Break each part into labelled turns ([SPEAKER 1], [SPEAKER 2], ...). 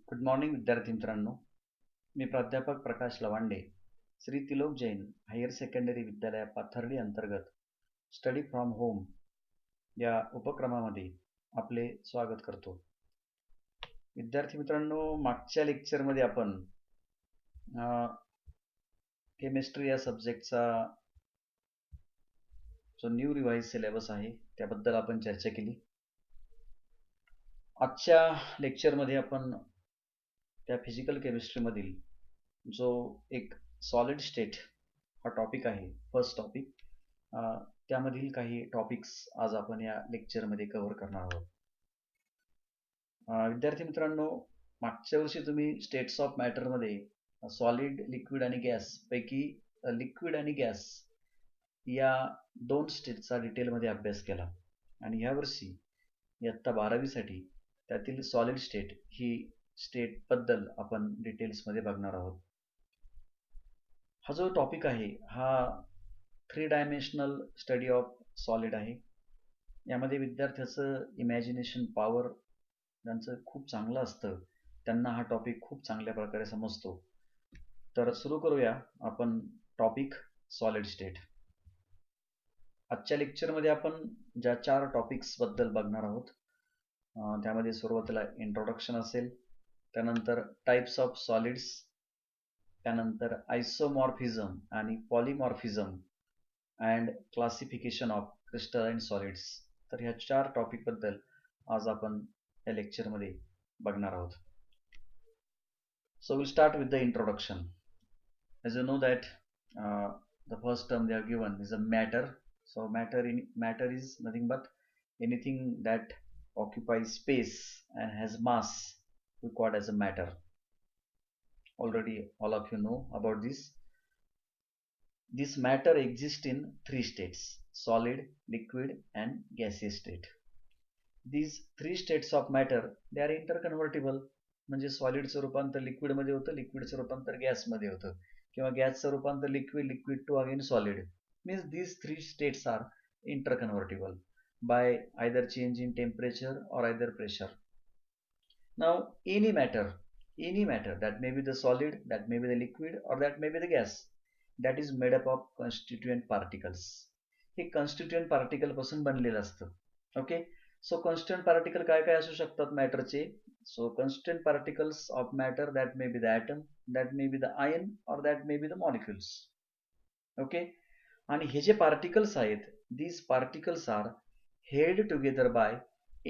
[SPEAKER 1] Good morning विद्यार्थी मित्रांनो. मी प्राध्यापक प्रकाश लवांडे, श्री तिलोक जैन हायर सेकंडरी विद्यालय पाथर्डी अंतर्गत स्टडी फ्रॉम होम या उपक्रमामध्ये आपले स्वागत करतो. विद्यार्थी मित्रांनो, मागच्या लेक्चरमध्ये आपण केमिस्ट्री या सब्जेक्टचा जो न्यू रिवाइज सिलेबस आहे त्याबद्दल आपण चर्चा केली. आजच्या लेक्चरमध्ये आपण त्या फिजिकल केमिस्ट्रीमधील जो एक सॉलिड स्टेट हा टॉपिक आहे, फर्स्ट टॉपिक, त्यामधील काही टॉपिक्स आज आपण या लेक्चरमध्ये कव्हर करणार आहोत. विद्यार्थी मित्रांनो, मागच्या वर्षी तुम्ही स्टेट्स ऑफ मॅटरमध्ये सॉलिड, लिक्विड आणि गॅस पैकी लिक्विड आणि गॅस या दोन स्टेटचा डिटेलमध्ये अभ्यास केला आणि यावर्षी इयत्ता 12वीसाठी त्यातील सॉलिड स्टेट ही स्टेट बद्दल आपण डिटेल्समध्ये बघणार आहोत. हा जो टॉपिक आहे हा 3 डायमेन्शनल स्टडी ऑफ सॉलिड आहे. यामध्ये विद्यार्थ्याचं इमॅजिनेशन पॉवर त्यांचं खूप चांगलं असतं, त्यांना हा टॉपिक खूप चांगल्या प्रकारे समजतो. तर सुरू करूया आपण टॉपिक सॉलिड स्टेट. आजच्या लेक्चरमध्ये आपण ज्या 4 टॉपिक्स बद्दल बघणार आहोत त्यामध्ये सुरुवातीला इंट्रोडक्शन असेल, त्यानंतर टाइप्स ऑफ सॉलिड्स, त्यानंतर आयसोमॉर्फिझम आणि polymorphism and classification of crystalline solids. तर ह्या 4 टॉपिक बद्दल आज आपण या लेक्चरमध्ये बघणार आहोत. So we'll start with the introduction. As you know that the first term they have given is a matter. So matter is nothing but anything that occupies space and has mass, we call as a matter. Already all of you know about this. This matter exists in 3 states: solid, liquid and gaseous state. These 3 states of matter, they are interconvertible. म्हणजे सॉलिडचं रूपांतर लिक्विडमध्ये होतं, लिक्विडचं रूपांतर गॅसमध्ये होतं, किंवा गॅसचं रूपांतर liquid to again solid. Means these 3 states are interconvertible by either change in temperature or either pressure. Now any matter that may be the solid, that may be the liquid or that may be the gas, that is made up of constituent particles. हे constituent particle पासून बनलेलं असतं. Okay, so constituent particle काय काय असू शकतात मॅटरचे? So constituent particles of matter, that may be the atom, that may be the ion or that may be the molecules. Okay, आणि हे जे particles आहेत, these particles are held together by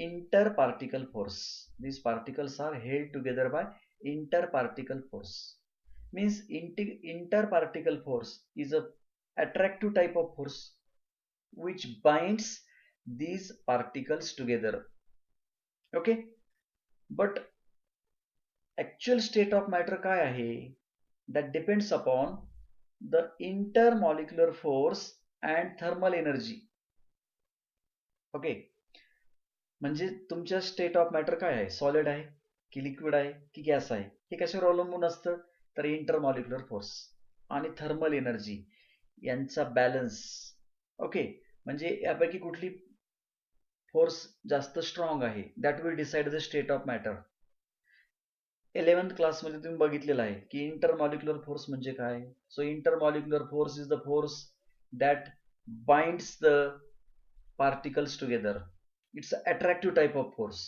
[SPEAKER 1] interparticle force. These particles are held together by interparticle force. Means interparticle force is a attractive type of force which binds these particles together. Okay, but actual state of matter काय आहे? That depends upon the intermolecular force and thermal energy. Okay, म्हणजे तुमच्या state of matter काय आहे? Solid आहे की liquid आहे की गॅस आहे? हे कशावर अवलंबून असतं? तर इंटरमॉलिक्युलर फोर्स आणि थर्मल एनर्जी यांचा बॅलन्स. ओके, म्हणजे यापैकी कुठली फोर्स जास्त स्ट्रॉंग आहे, that will decide the state of matter. 11th क्लासमध्ये तुम्ही बघितलेलं आहे की इंटरमॉलिक्युलर फोर्स म्हणजे काय. So intermolecular force is the force that binds the particles together. It's attractive type of force.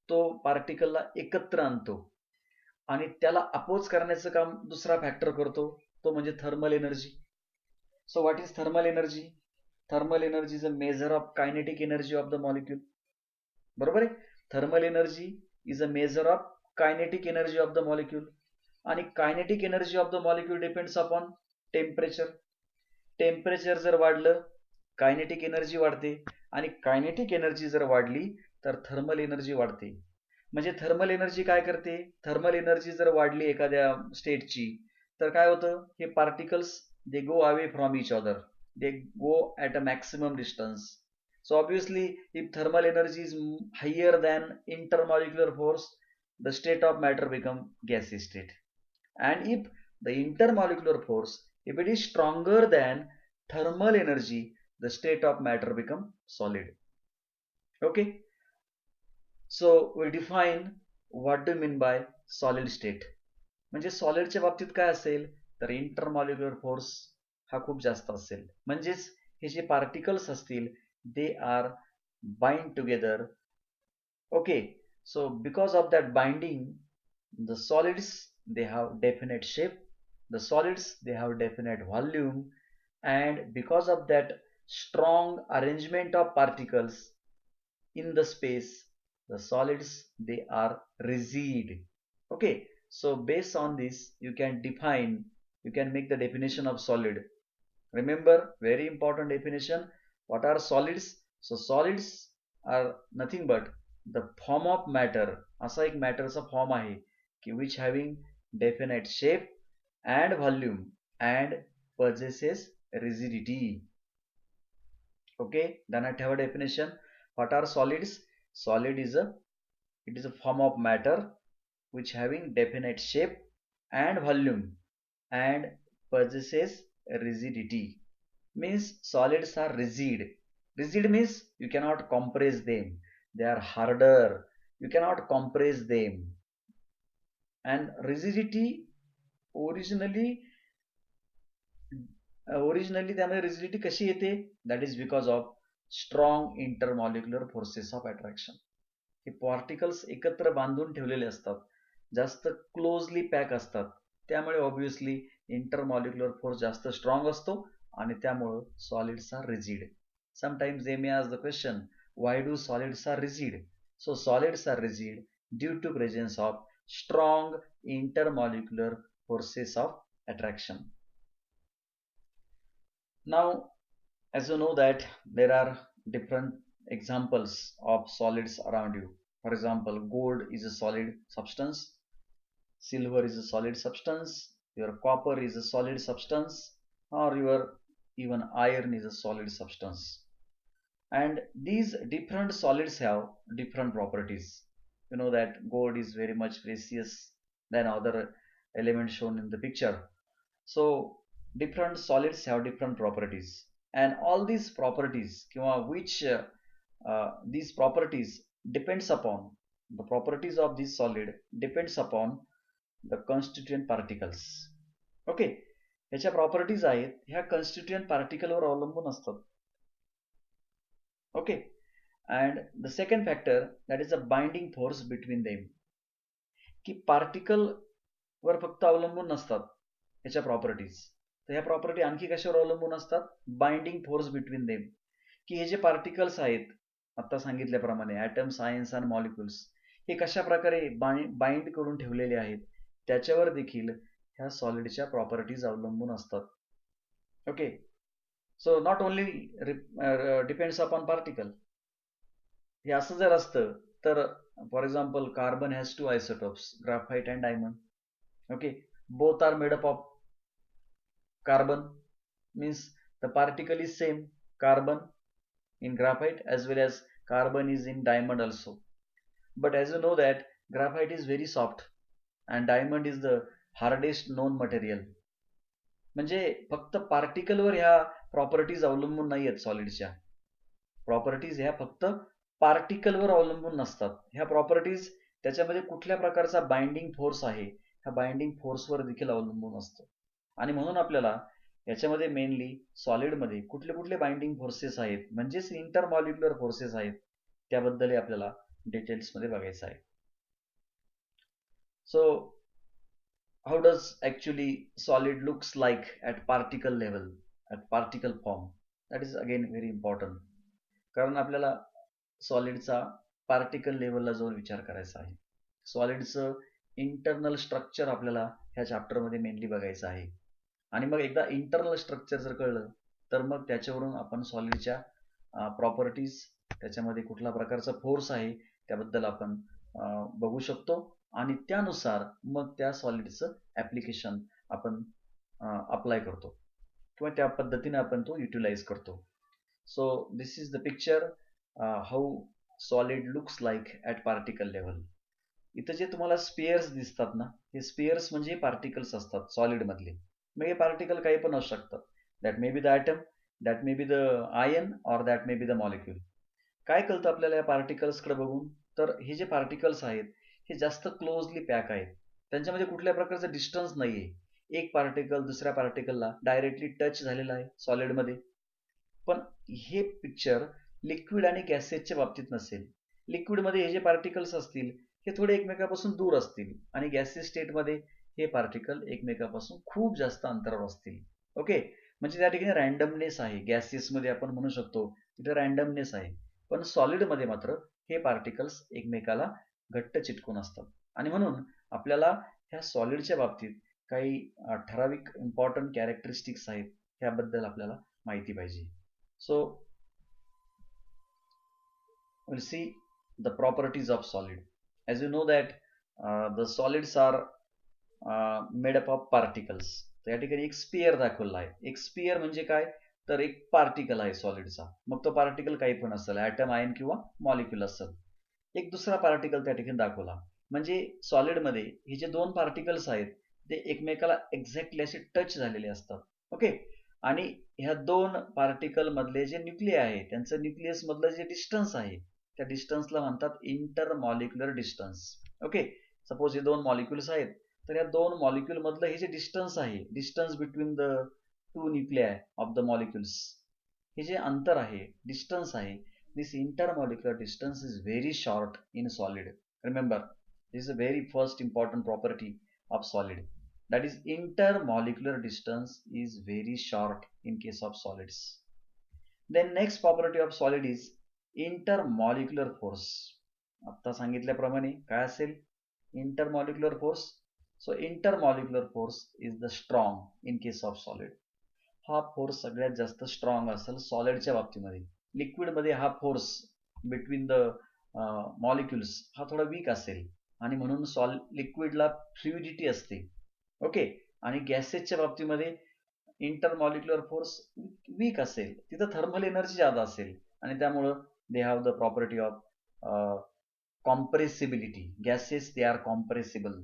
[SPEAKER 1] तो पार्टिकलला एकत्र आणतो आणि त्याला अपोज करण्याचं काम दुसरा फॅक्टर करतो, तो म्हणजे thermal energy. So what is thermal energy? Thermal energy is a measure of kinetic energy of the molecule. बरोबर आहे, thermal energy is a measure of kinetic energy of the molecule. आणि kinetic energy of the molecule depends upon temperature. Temperature जर वाढलं kinetic energy वाढते, आणि kinetic energy जर वाढली तर थर्मल एनर्जी वाढते. म्हणजे थर्मल एनर्जी काय करते? थर्मल एनर्जी जर वाढली एखाद्या स्टेटची तर काय होतं? हे particles they go away from each other, they go at a maximum distance. So obviously if thermal energy is higher than intermolecular force, the state of matter become gaseous state. And if the intermolecular force, if it is stronger than thermal energy, the state of matter become solid. Okay, so we define what do mean bye solid state? म्हणजे सॉलिडच्या बाबतीत काय असेल तर intermolecular force हा खूप जास्त असेल, म्हणजेच हे जे पार्टिकल्स असतील they are bind together. Okay, so because of that binding, the solids they have definite shape, the solids they have definite volume, and because of that strong arrangement of particles in the space, the solids they are rigid. Okay, so based on this you can define, you can make the definition of solid. Remember, very important definition. What are solids? So solids are nothing but the form of matter. असा एक मॅटरचा form आहे की which having definite shape and volume and possesses rigidity. Okay, then I have a definition. What are solids? Solid is a form of matter which having definite shape and volume and possesses rigidity. Means solids are rigid. Rigid means you cannot compress them, they are harder, you cannot compress them. And rigidity originally त्यामध्ये rigidity कशी येते? That is because of strong intermolecular forces of attraction. हे particles एकत्र बांधून ठेवलेले असतात, जास्त closely pack असतात, त्यामुळे ऑब्विसली इंटरमॉलिक्युलर फोर्स जास्त स्ट्रॉंग असतो आणि त्यामुळे solids are rigid. Sometimes they may ask the question, why do solids are rigid? So solids are rigid due to presence of strong intermolecular forces of attraction. Now, as you know that there are different examples of solids around you. For example, gold is a solid substance, silver is a solid substance, your copper is a solid substance, or your even iron is a solid substance. And these different solids have different properties. You know that gold is very much precious than other elements shown in the picture. So different solids have different properties, and all these properties these properties depends upon the properties of this solid depends upon the constituent particles. Okay, ह्याच्या properties आहेत ह्या कन्स्टिट्युएंट पार्टिकलवर अवलंबून असतात. Okay, and the second factor, that is a binding force between them. की particle वर फक्त अवलंबून नसतात ह्याच्या प्रॉपर्टीज, तर ह्या प्रॉपर्टी आणखी कशावर अवलंबून असतात? Binding force between them. की हे जे पार्टिकल्स आहेत आता सांगितल्याप्रमाणे ॲटम्स, आयन्स आणि मॉलिक्युल्स हे कशा प्रकारे बाइंड करून ठेवलेले आहेत त्याच्यावर देखील ह्या सॉलिडच्या प्रॉपर्टीज अवलंबून असतात. Okay, so not only depends upon particle. हे असं जर असतं तर for example carbon has two isotopes, graphite and diamond. Okay, both are made up of carbon, means the particle is same carbon in graphite as well as carbon is in diamond also. But as you know that graphite is very soft and diamond is the hardest known material. म्हणजे फक्त पार्टिकलवर ह्या properties अवलंबून नाही आहेत. सॉलिडच्या properties ह्या फक्त पार्टिकलवर अवलंबून नसतात. ह्या प्रॉपर्टीज त्याच्यामध्ये कुठल्या प्रकारचा बाइंडिंग फोर्स आहे ह्या बाइंडिंग फोर्सवर देखील अवलंबून असतं. आणि म्हणून आपल्याला याच्यामध्ये मेनली सॉलिडमध्ये कुठले कुठले बाइंडिंग फोर्सेस आहेत म्हणजेच इंटरमॉलिक्युलर फोर्सेस आहेत त्याबद्दल आपल्याला डिटेल्समध्ये बघायचं आहे. So how does actually solid looks like at particle level, at particle form? That is again very important, कारण आपल्याला सॉलिडचा पार्टिकल लेवलला जाऊन विचार करायचा आहे. सॉलिडचं इंटरनल स्ट्रक्चर आपल्याला ह्या चॅप्टरमध्ये मेनली बघायचं आहे. आणि मग एकदा इंटरनल स्ट्रक्चर जर कळलं तर मग त्याच्यावरून आपण सॉलिडच्या प्रॉपर्टीज, त्याच्यामध्ये कुठला प्रकारचा फोर्स आहे त्याबद्दल आपण बघू शकतो आणि त्यानुसार मग त्या सॉलिडचं ॲप्लिकेशन आपण अप्लाय करतो किंवा त्या पद्धतीने आपण तो युटिलाइज करतो. So this is the picture how solid looks like at particle level. इथं जे तुम्हाला स्पेअर्स दिसतात ना, हे स्पेअर्स म्हणजे पार्टिकल्स असतात सॉलिडमधले. मग हे पार्टिकल काही पण असू शकतात. That may be the atom, that may be the ion or that may be the molecule. काय कळतं आपल्याला या पार्टिकल्सकडे बघून? तर हे जे पार्टिकल्स आहेत हे जास्त क्लोजली पॅक आहेत. त्यांच्यामध्ये कुठल्या प्रकारचं डिस्टन्स नाहीये. एक पार्टिकल दुसऱ्या पार्टिकलला डायरेक्टली टच झालेला आहे सॉलिडमध्ये. पण हे पिक्चर लिक्विड आणि गॅसेसच्या बाबतीत नसेल. लिक्विडमध्ये हे जे पार्टिकल्स असतील हे थोडे एकमेकापासून दूर असतील आणि गॅसेस स्टेटमध्ये हे पार्टिकल एकमेकापासून खूप जास्त अंतरावर असतील. ओके, म्हणजे त्या ठिकाणी रँडमनेस आहे. गॅसेसमध्ये आपण म्हणू शकतो तिथे रँडमनेस आहे, पण सॉलिडमध्ये मात्र हे पार्टिकल्स एकमेकाला घट्ट चिटकून असतात. आणि म्हणून आपल्याला ह्या सॉलिडच्या बाबतीत काही ठराविक इम्पॉर्टंट कॅरेक्टरिस्टिक्स आहेत, ह्याबद्दल आपल्याला माहिती पाहिजे. So we'll see the properties of solid. As you know that the solids are made up of particles. या ठिकाणी एक स्पियर दाखवला आहे. एक स्पियर म्हणजे काय, तर एक पार्टिकल आहे सॉलिडचा. मग तो पार्टिकल काही पण असेल, ॲटम, आयन किंवा मॉलिक्यूल असेल. एक दुसरा पार्टिकल त्या ठिकाणी दाखवला. म्हणजे सॉलिडमध्ये हे जे दोन पार्टिकल्स आहेत ते एकमेकाला एक्झॅक्टली असे टच झालेले असतात. ओके, आणि ह्या दोन पार्टिकल मधले जे न्यूक्लिय आहे त्यांचं न्यूक्लियस मधलं जे डिस्टन्स आहे त्या डिस्टन्सला म्हणतात इंटरमॉलिक्युलर डिस्टन्स. ओके, सपोज हे दोन मॉलिक्युल्स आहेत, तर या दोन मॉलिक्युल मधलं हे जे डिस्टन्स आहे, distance between the two nuclei of the molecules, हे जे अंतर आहे, डिस्टन्स आहे, this intermolecular distance is very short in solid. Remember, this is a very first important property of solid. That is, intermolecular distance is very short in case of solids. Then next property of solid is intermolecular force. आता सांगितल्याप्रमाणे काय असेल intermolecular force? So intermolecular force is the strong in case of solid. हा force सगळ्यात जास्त strong असेल सॉलिडच्या बाबतीमध्ये. लिक्विडमध्ये हा फोर्स बिटवीन द मॉलिक्युल्स हा थोडा वीक असेल आणि म्हणून लिक्विडला फ्लुइडिटी असते. ओके, आणि गॅसेसच्या बाबतीमध्ये इंटरमॉलिक्युलर फोर्स वीक असेल, तिथं थर्मल एनर्जी जादा असेल आणि त्यामुळं दे have the property of compressibility. Gases, they are compressible.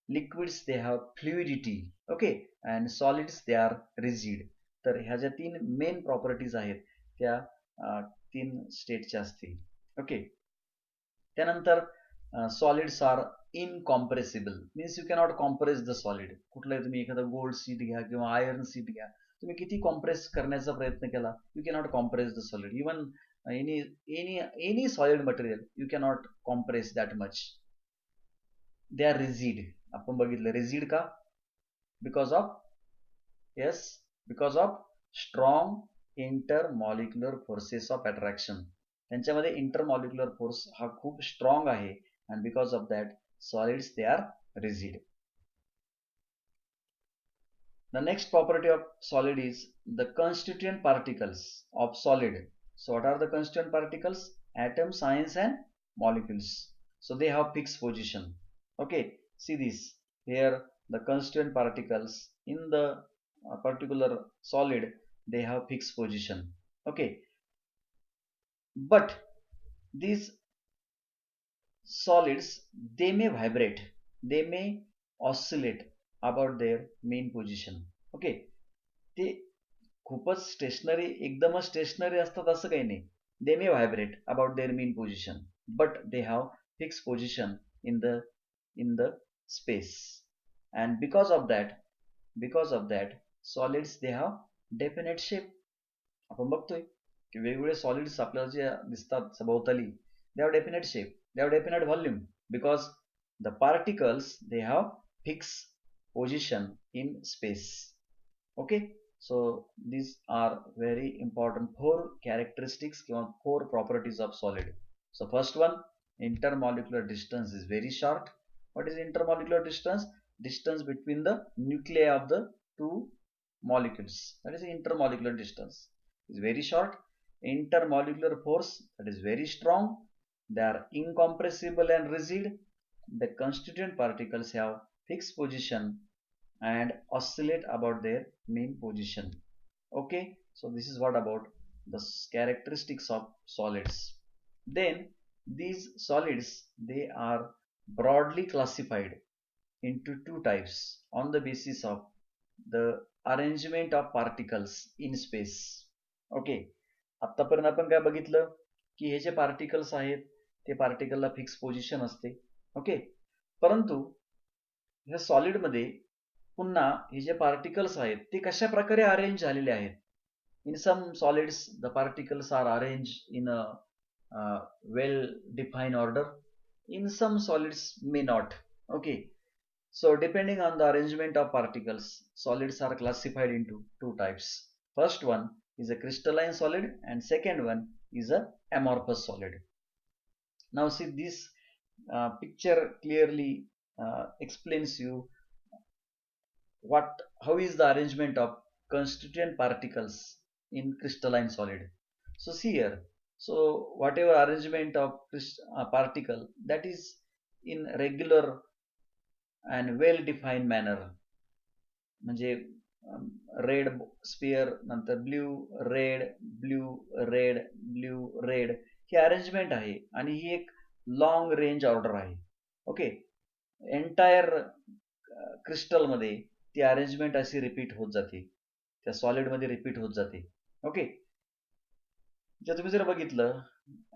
[SPEAKER 1] Liquids, they have fluidity. Okay, and solids, they are rigid. तर ह्या ज्या तीन मेन प्रॉपर्टीज आहेत त्या तीन स्टेटच्या असतील. ओके, त्यानंतर solids are incompressible. Means you cannot compress the solid. कुठलाही तुम्ही एखादं गोल्ड सीट घ्या किंवा आयर्न सीट घ्या, तुम्ही किती कॉम्प्रेस करण्याचा प्रयत्न केला, you cannot compress the solid. Even any solid material you cannot compress that much. They are rigid. आपण बघितलं rigid का, because of strong intermolecular forces of attraction. त्यांच्यामध्ये intermolecular force हा खूप स्ट्रॉंग आहे and because of that solids they are rigid. The next property of solid is the constituent particles of solid. So what are the constituent particles? Atoms, ions and molecules. So they have fixed position. Okay, see this here, the constituent particles in the particular solid, they have fixed position. Okay, but these solids, they may vibrate, they may oscillate about their mean position. Okay, ते खूपच stationery, एकदमच stationery असतात असं काही नाही. They may vibrate about their mean position, but they have fix position in the space. And because of that solids they have definite shape. आपण बघतोय की वेगवेगळे सॉलिड्स आपल्याला जे दिसतात सभोवताली, they have definite shape, they have definite volume, because the particles they have fix position in space. Okay, so these are very important 4 characteristics or 4 properties of solid. So first one, intermolecular distance is very short. What is intermolecular distance? Distance between the nuclei of the two molecules, that is intermolecular distance, is very short. Intermolecular force, that is very strong. They are incompressible and rigid. The constituent particles have fixed position and oscillate about their mean position. Okay, so this is what about the characteristics of solids. Then these solids, they are broadly classified into two types on the basis of the arrangement of particles in space. Okay, आतापर्यंत आपण काय बघितलं की हे जे particles आहेत ते पार्टिकलला fix position असते ओके. परंतु ह्या सॉलिडमध्ये पुन्हा हे जे पार्टिकल्स आहेत ते कशा प्रकारे अरेंज झालेले आहेत. In some solids the particles are arranged in a well defined order. In some solids may not. Okay, so depending on the arrangement of particles, solids are classified into two types. First one is a crystalline solid and second one is a amorphous solid. Now see this picture clearly explains you how is the arrangement of constituent particles in crystalline solid. So see here, so whatever arrangement of particle that is in regular and well defined manner, म्हणजे red sphere नंतर blue red ही arrangement आहे आणि ही एक long range order आहे. Okay, entire क्रिस्टलमध्ये ती arrangement अशी repeat होत जाते, त्या सॉलिडमध्ये रिपीट होत जाते. ओके, जर तुम्ही जर बघितलं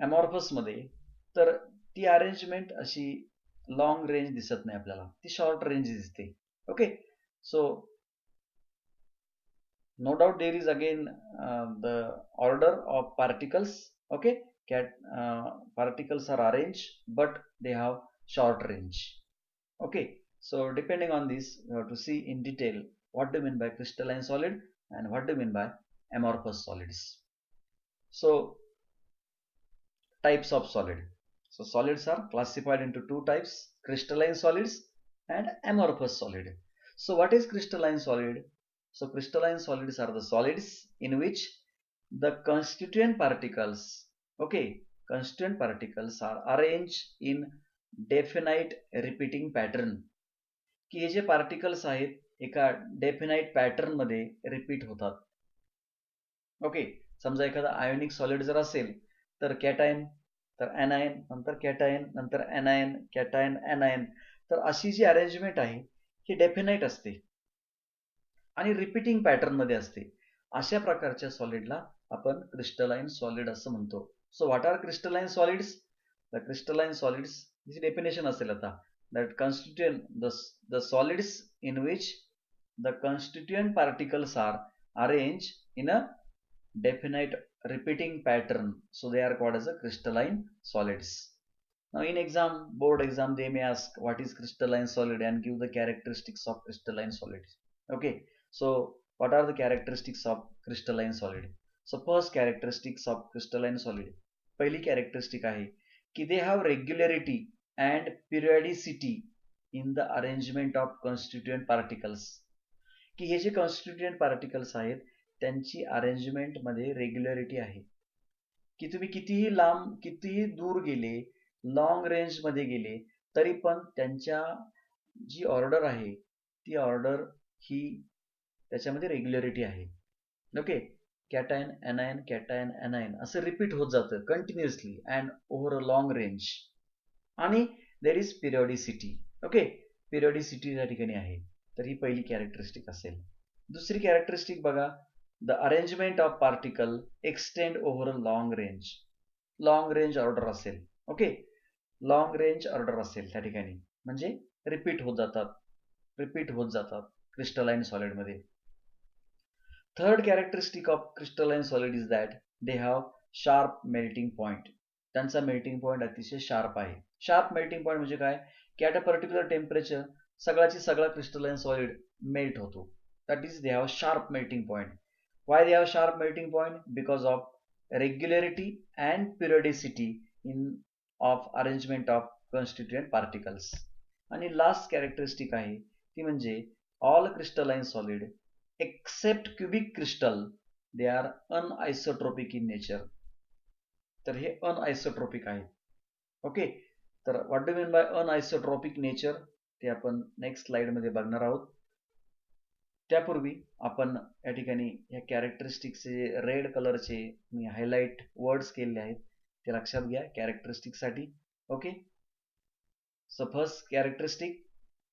[SPEAKER 1] ॲमॉर्फसमध्ये तर ती अरेंजमेंट अशी लॉंग रेंज दिसत नाही आपल्याला, ती शॉर्ट रेंज दिसते. Okay, so no doubt there is again the order of particles. Okay, particles are arranged but they have short range. Okay, so depending on this you have to see in detail what do you mean by crystalline solid and what do you mean by amorphous solids. So types of solid. So solids are classified into two types, crystalline solids and amorphous solid. So what is crystalline solid? So crystalline solids are the solids in which the constituent particles, okay, constituent particles are arranged in definite repeating pattern. की हे जे particles आहेत एका definite pattern मध्ये repeat होतात. Okay, समजा एखादा ionic solid जर असेल तर कॅटायन, तर एनायन, नंतर कॅटायन, नंतर एनायन, कॅटायन, एनायन, तर अशी जी अरेंजमेंट आहे ही डेफिनाइट असते आणि रिपीटिंग पॅटर्न मध्ये असते. अशा प्रकारच्या सॉलिडला आपण क्रिस्टलाइन सॉलिड असं म्हणतो. So what are crystalline solids? The crystalline solids, हिची डेफिनेशन असेल आता, that constituent the solids in which the constituent particles are arranged in a definite repeating pattern, so they are called as a crystalline solids. Now in board exam they may ask what is crystalline solid and give the characteristics of crystalline solids. Okay, so what are the characteristics of crystalline solid? So first characteristics of crystalline solid, पहिली characteristic आहे की they have regularity and periodicity in the arrangement of constituent particles. की हे जे constituent particles आहेत त्यांची arrangement मध्ये regularity आहे. की तुम्ही कितीही लांब कितीही दूर गेले, लॉंग रेंज मध्ये गेले तरी पण त्यांच्या जी ऑर्डर आहे ती ऑर्डर ही त्याच्यामध्ये रेग्युलरिटी आहे. Okay, cation anion cation anion असं रिपीट होत जातं continuously and over a long range. आणि देर इज पिरियॉडिसिटी. ओके, पिरियॉडिसिटी त्या ठिकाणी आहे, तर ही पहिली कॅरेक्टरिस्टिक असेल. दुसरी कॅरेक्टरिस्टिक बघा, the arrangement of particle extend over a long range. Long range order असेल. ओके, लॉंग रेंज ऑर्डर असेल त्या ठिकाणी म्हणजे रिपीट होत जातात क्रिस्टलाइन सॉलिड मध्ये. Third characteristic of crystalline solid is that they have sharp melting point. त्यांचा melting point अतिशय शार्प आहे. शार्प मेल्टिंग पॉइंट म्हणजे काय की ॲट अ पर्टिक्युलर टेम्परेचर सगळा क्रिस्टलाइन सॉलिड मेल्ट होतो. That is they have sharp melting point. Why they have sharp melting point? Because of regularity and periodicity in of arrangement of constituent particles. आणि last characteristic आहे ती म्हणजे all crystalline solid except cubic crystal they are anisotropic in nature. तर हे anisotropic आहे. Okay, तर what do mean by anisotropic nature ते आपण नेक्स्ट स्लाइड मध्ये बघणार आहोत. त्यापूर्वी आपण या ठिकाणी या कॅरेक्टरिस्टिक्सचे रेड कलरचे मी हायलाइट वर्ड्स केलेले आहेत ते लक्षात घ्या कॅरेक्टरिस्टिक साठी. Okay, so first characteristic,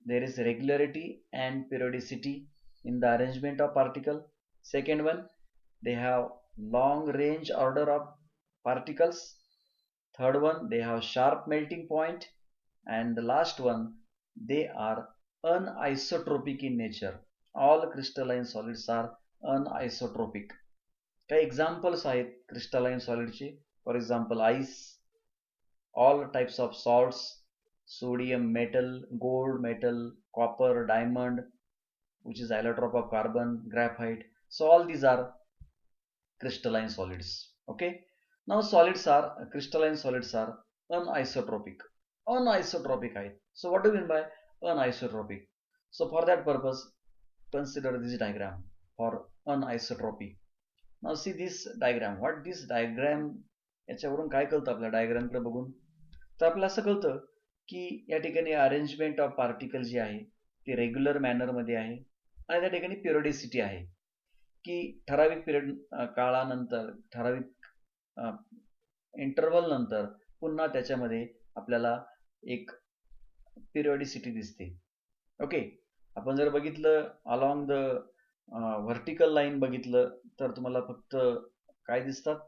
[SPEAKER 1] there is regularity and periodicity in the arrangement of particle. Second one, they have long range order of particles. Third one, they have sharp melting point. And the last one, they are anisotropic in nature. All crystalline solids are anisotropic. काही examples आहेत crystalline सॉलिडचे. For example ice, all types of salts, sodium metal, gold metal, copper, diamond, which is allotrope of carbon, graphite. So all these are crystalline solids. Okay, now solids are crystalline solids are anisotropic. Anisotropic height. So what do you mean by anisotropic? So for that purpose, consider this diagram for anisotropy. Now see this diagram. What this diagram, याच्यावरून काय कळतं आपल्या डायग्रामकडे बघून? तर आपल्याला असं कळतं की या ठिकाणी अरेंजमेंट ऑफ पार्टिकल जी आहे ती रेग्युलर मॅनर मध्ये आहे आणि त्या ठिकाणी पिरियोडिसिटी आहे की ठराविक पिरियड काळानंतर, ठराविक इंटरव्हल नंतर पुन्हा त्याच्यामध्ये आपल्याला एक पिरियोडिसिटी दिसते. ओके, आपण जर बघितलं अलॉंग द व्हर्टिकल लाईन बघितलं तर तुम्हाला फक्त काय दिसतात?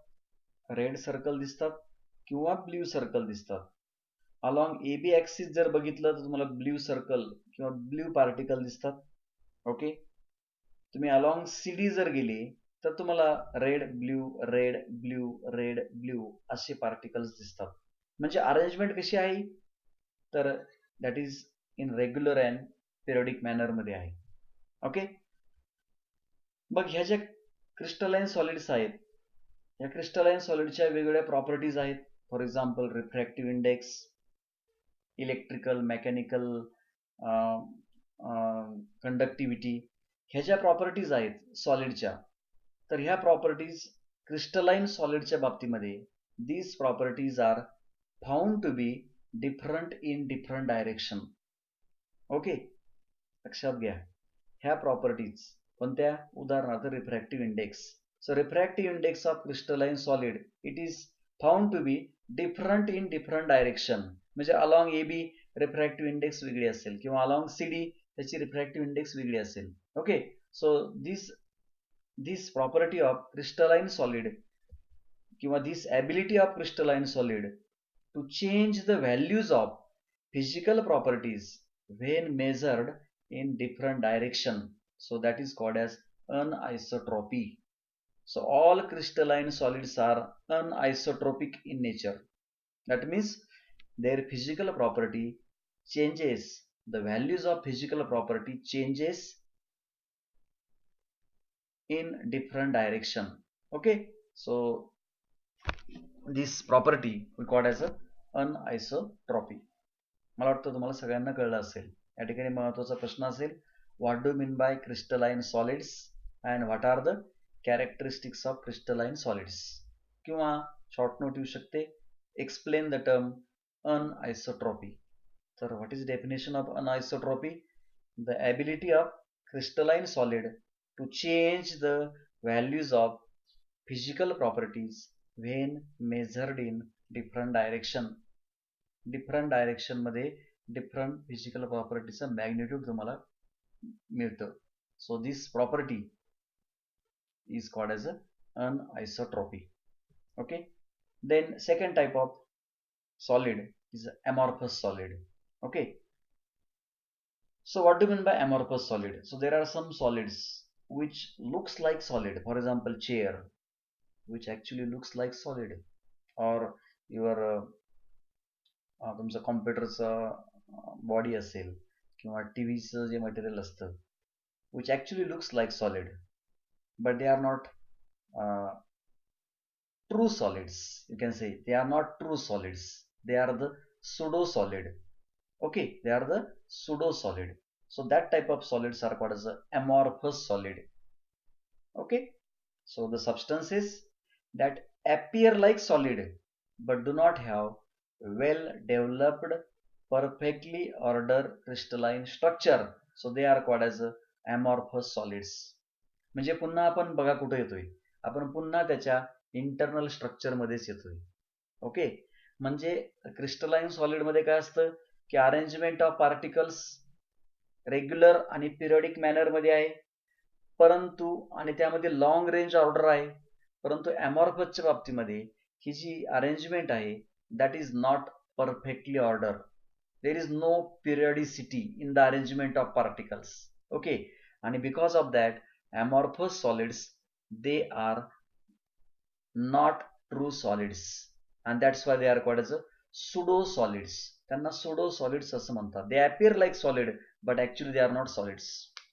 [SPEAKER 1] रेड सर्कल दिसतात किंवा ब्ल्यू सर्कल दिसतात. अलॉंग ए बी ऍक्सिस जर बघितलं तर तुम्हाला ब्ल्यू सर्कल किंवा ब्ल्यू पार्टिकल दिसतात. ओके, तुम्ही अलॉंग सी डी जर गेले तर तुम्हाला red blue red blue red blue असे पार्टिकल्स दिसतात. म्हणजे अरेंजमेंट कशी आहे? तर that is in regular and periodic manner मध्ये आहे. ओके, मग ह्या ज्या क्रिस्टलाइन सॉलिड्स आहेत, या क्रिस्टलाइन सॉलिडच्या वेगवेगळ्या प्रॉपर्टीज आहेत. For example refractive index, electrical, mechanical, conductivity, ह्या ज्या प्रॉपर्टीज आहेत सॉलिडच्या, तर ह्या प्रॉपर्टीज क्रिस्टलाइन सॉलिडच्या बाबतीमध्ये these properties are found to be different in different direction. Okay, लक्षात घ्या ह्या प्रॉपर्टीज कोणत्या? उदाहरणार्थ refractive index. So refractive index of crystalline solid it is found to be different in different direction. म्हणजे along A B refractive index वेगळी असेल किंवा along C D त्याची रिफ्रॅक्टिव्ह इंडेक्स वेगळी असेल. Okay, so this property of crystalline solid किंवा this ability of crystalline solid to change the values of physical properties when measured in different direction, so that is called as anisotropy. So all crystalline solids are anisotropic in nature. That means their physical property changes, the values of physical property changes in different direction. Okay, so this property we call as a anisotropy. मला वाटतं तुम्हाला सगळ्यांना कळलं असेल. या ठिकाणी महत्त्वाचा प्रश्न असेल, what do mean by crystalline solids and what are the characteristics of crystalline solids. किंवा शॉर्ट नोट येऊ शकते, एक्सप्लेन द टर्म अनआयसोट्रॉपी. तर what is definition of anisotropy? The ability of crystalline solid to change the values of physical properties when measured in different direction. Different direction मध्ये different physical प्रॉपर्टीचं magnitude तुम्हाला मिळतं. So this property is called as anisotropy. Okay, then second type of solid is amorphous solid. Okay, so what do you mean by amorphous solid? So there are some solids which looks like solid. For example, chair which actually looks like solid, or your तुमचं कॉम्प्युटरचं body असेल किंवा T व्हीचं जे material असतं which actually looks like solid but they are not true solids. You can say they are not true solids, they are the pseudo solid. Okay, they are the pseudo solid. So that type of solids are called as amorphous solid. Okay, so the substances that appear like solid but do not have well developed perfectly ordered crystalline structure, so they are called as amorphous solids. म्हणजे पुन्हा आपण बघा कुठे येतोय, आपण पुन्हा त्याच्या internal structure मध्येच येतोय. ओके, म्हणजे क्रिस्टलाइन सॉलिड मध्ये काय असतं की अरेंजमेंट ऑफ पार्टिकल्स रेग्युलर आणि पिरियोडिक मॅनर मध्ये आहे, परंतु आणि त्यामध्ये लॉंग रेंज ऑर्डर आहे. परंतु अमॉर्फसच्या बाबतीमध्ये ही जी अरेंजमेंट आहे that is not perfectly order. there is no periodicity in the arrangement of particles. Okay, and because of that amorphous solids, they are not true solids, and that's why they are called as a pseudo solids. त्यांना pseudo solids असं म्हणतात. They appear like solid but actually they are not solids.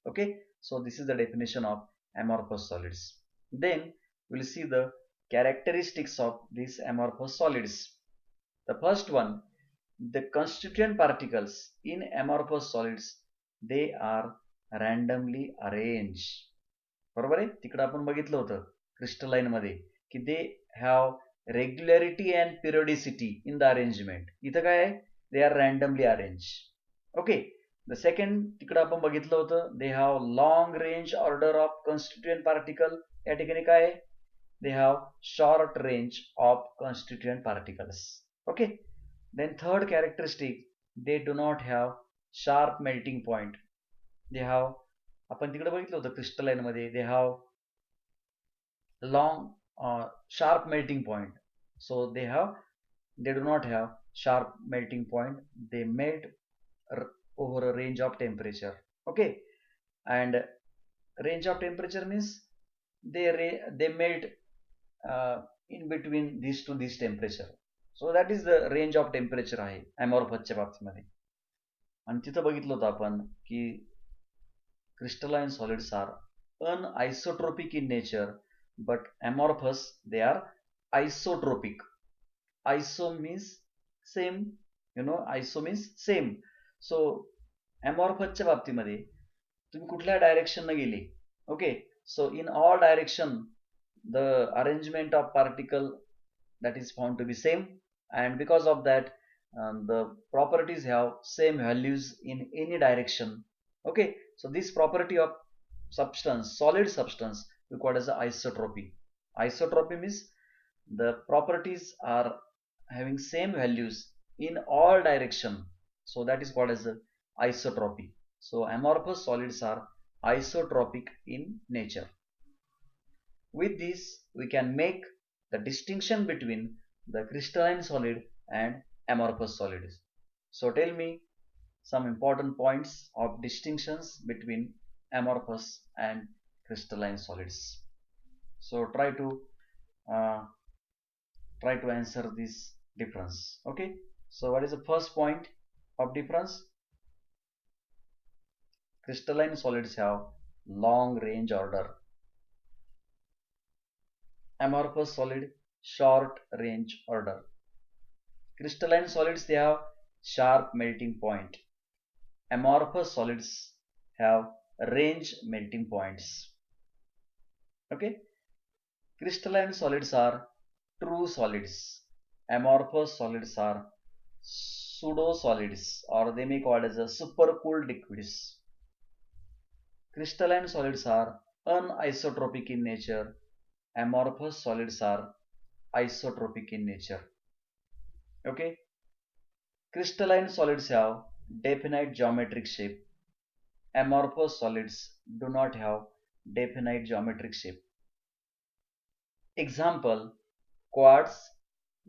[SPEAKER 1] Okay, so this is the definition of amorphous solids. Then we'll see the characteristics of these amorphous solids. The first one, the constituent particles in amorphous solids, they are randomly arranged. बरोबर आहे, तिकडे आपण बघितलं होतं crystalline मध्ये की they have regularity and periodicity in the arrangement. इथं काय आहे, they are randomly arrange. Okay, the second तिकडे आपण बघितलं होतं they have long range order of constituent particle. या ठिकाणी काय आहे, they have short range of constituent particles. Okay, then third characteristic, they do not have sharp melting point. They have, आपण तिकडे बघितलं होतं क्रिस्टलाइन मध्ये, they have long sharp melting point. So they do not have sharp melting point. They melt over a range of temperature. Okay, and range of temperature means they melt in between these to this temperature. So that is the range of temperature आहे amorphous च्या बाबतीमध्ये. आणि तिथं बघितलं होतं आपण की crystalline solids are anisotropic in nature, but amorphous they are isotropic. Iso means same, you know, iso means same. So amorphous च्या बाबतीमध्ये तुम्ही कुठल्या डायरेक्शन ने गेले, okay, so in all direction the arrangement of particle that is found to be same, and because of that the properties have same values in any direction. Okay, so this property of substance, solid substance, we call as isotropy. Isotropy means the properties are having same values in all direction, so that is called as isotropy. So amorphous solids are isotropic in nature. With this we can make the distinction between the crystalline solid and amorphous solids. So tell me some important points of distinctions between amorphous and crystalline solids. So try to answer this difference. Okay, so what is the first point of difference? Crystalline solids have long range order. Amorphous solid short range order. Crystalline solids, they have sharp melting point. Amorphous solids have range melting points. Okay, crystalline solids are true solids. Amorphous solids are pseudo solids, or they may call as a supercooled liquids. Crystalline solids are anisotropic in nature. Amorphous solids are isotropic in nature. Okay, crystalline solids have definite geometric shape. Amorphous solids do not have definite geometric shape. Example, quartz,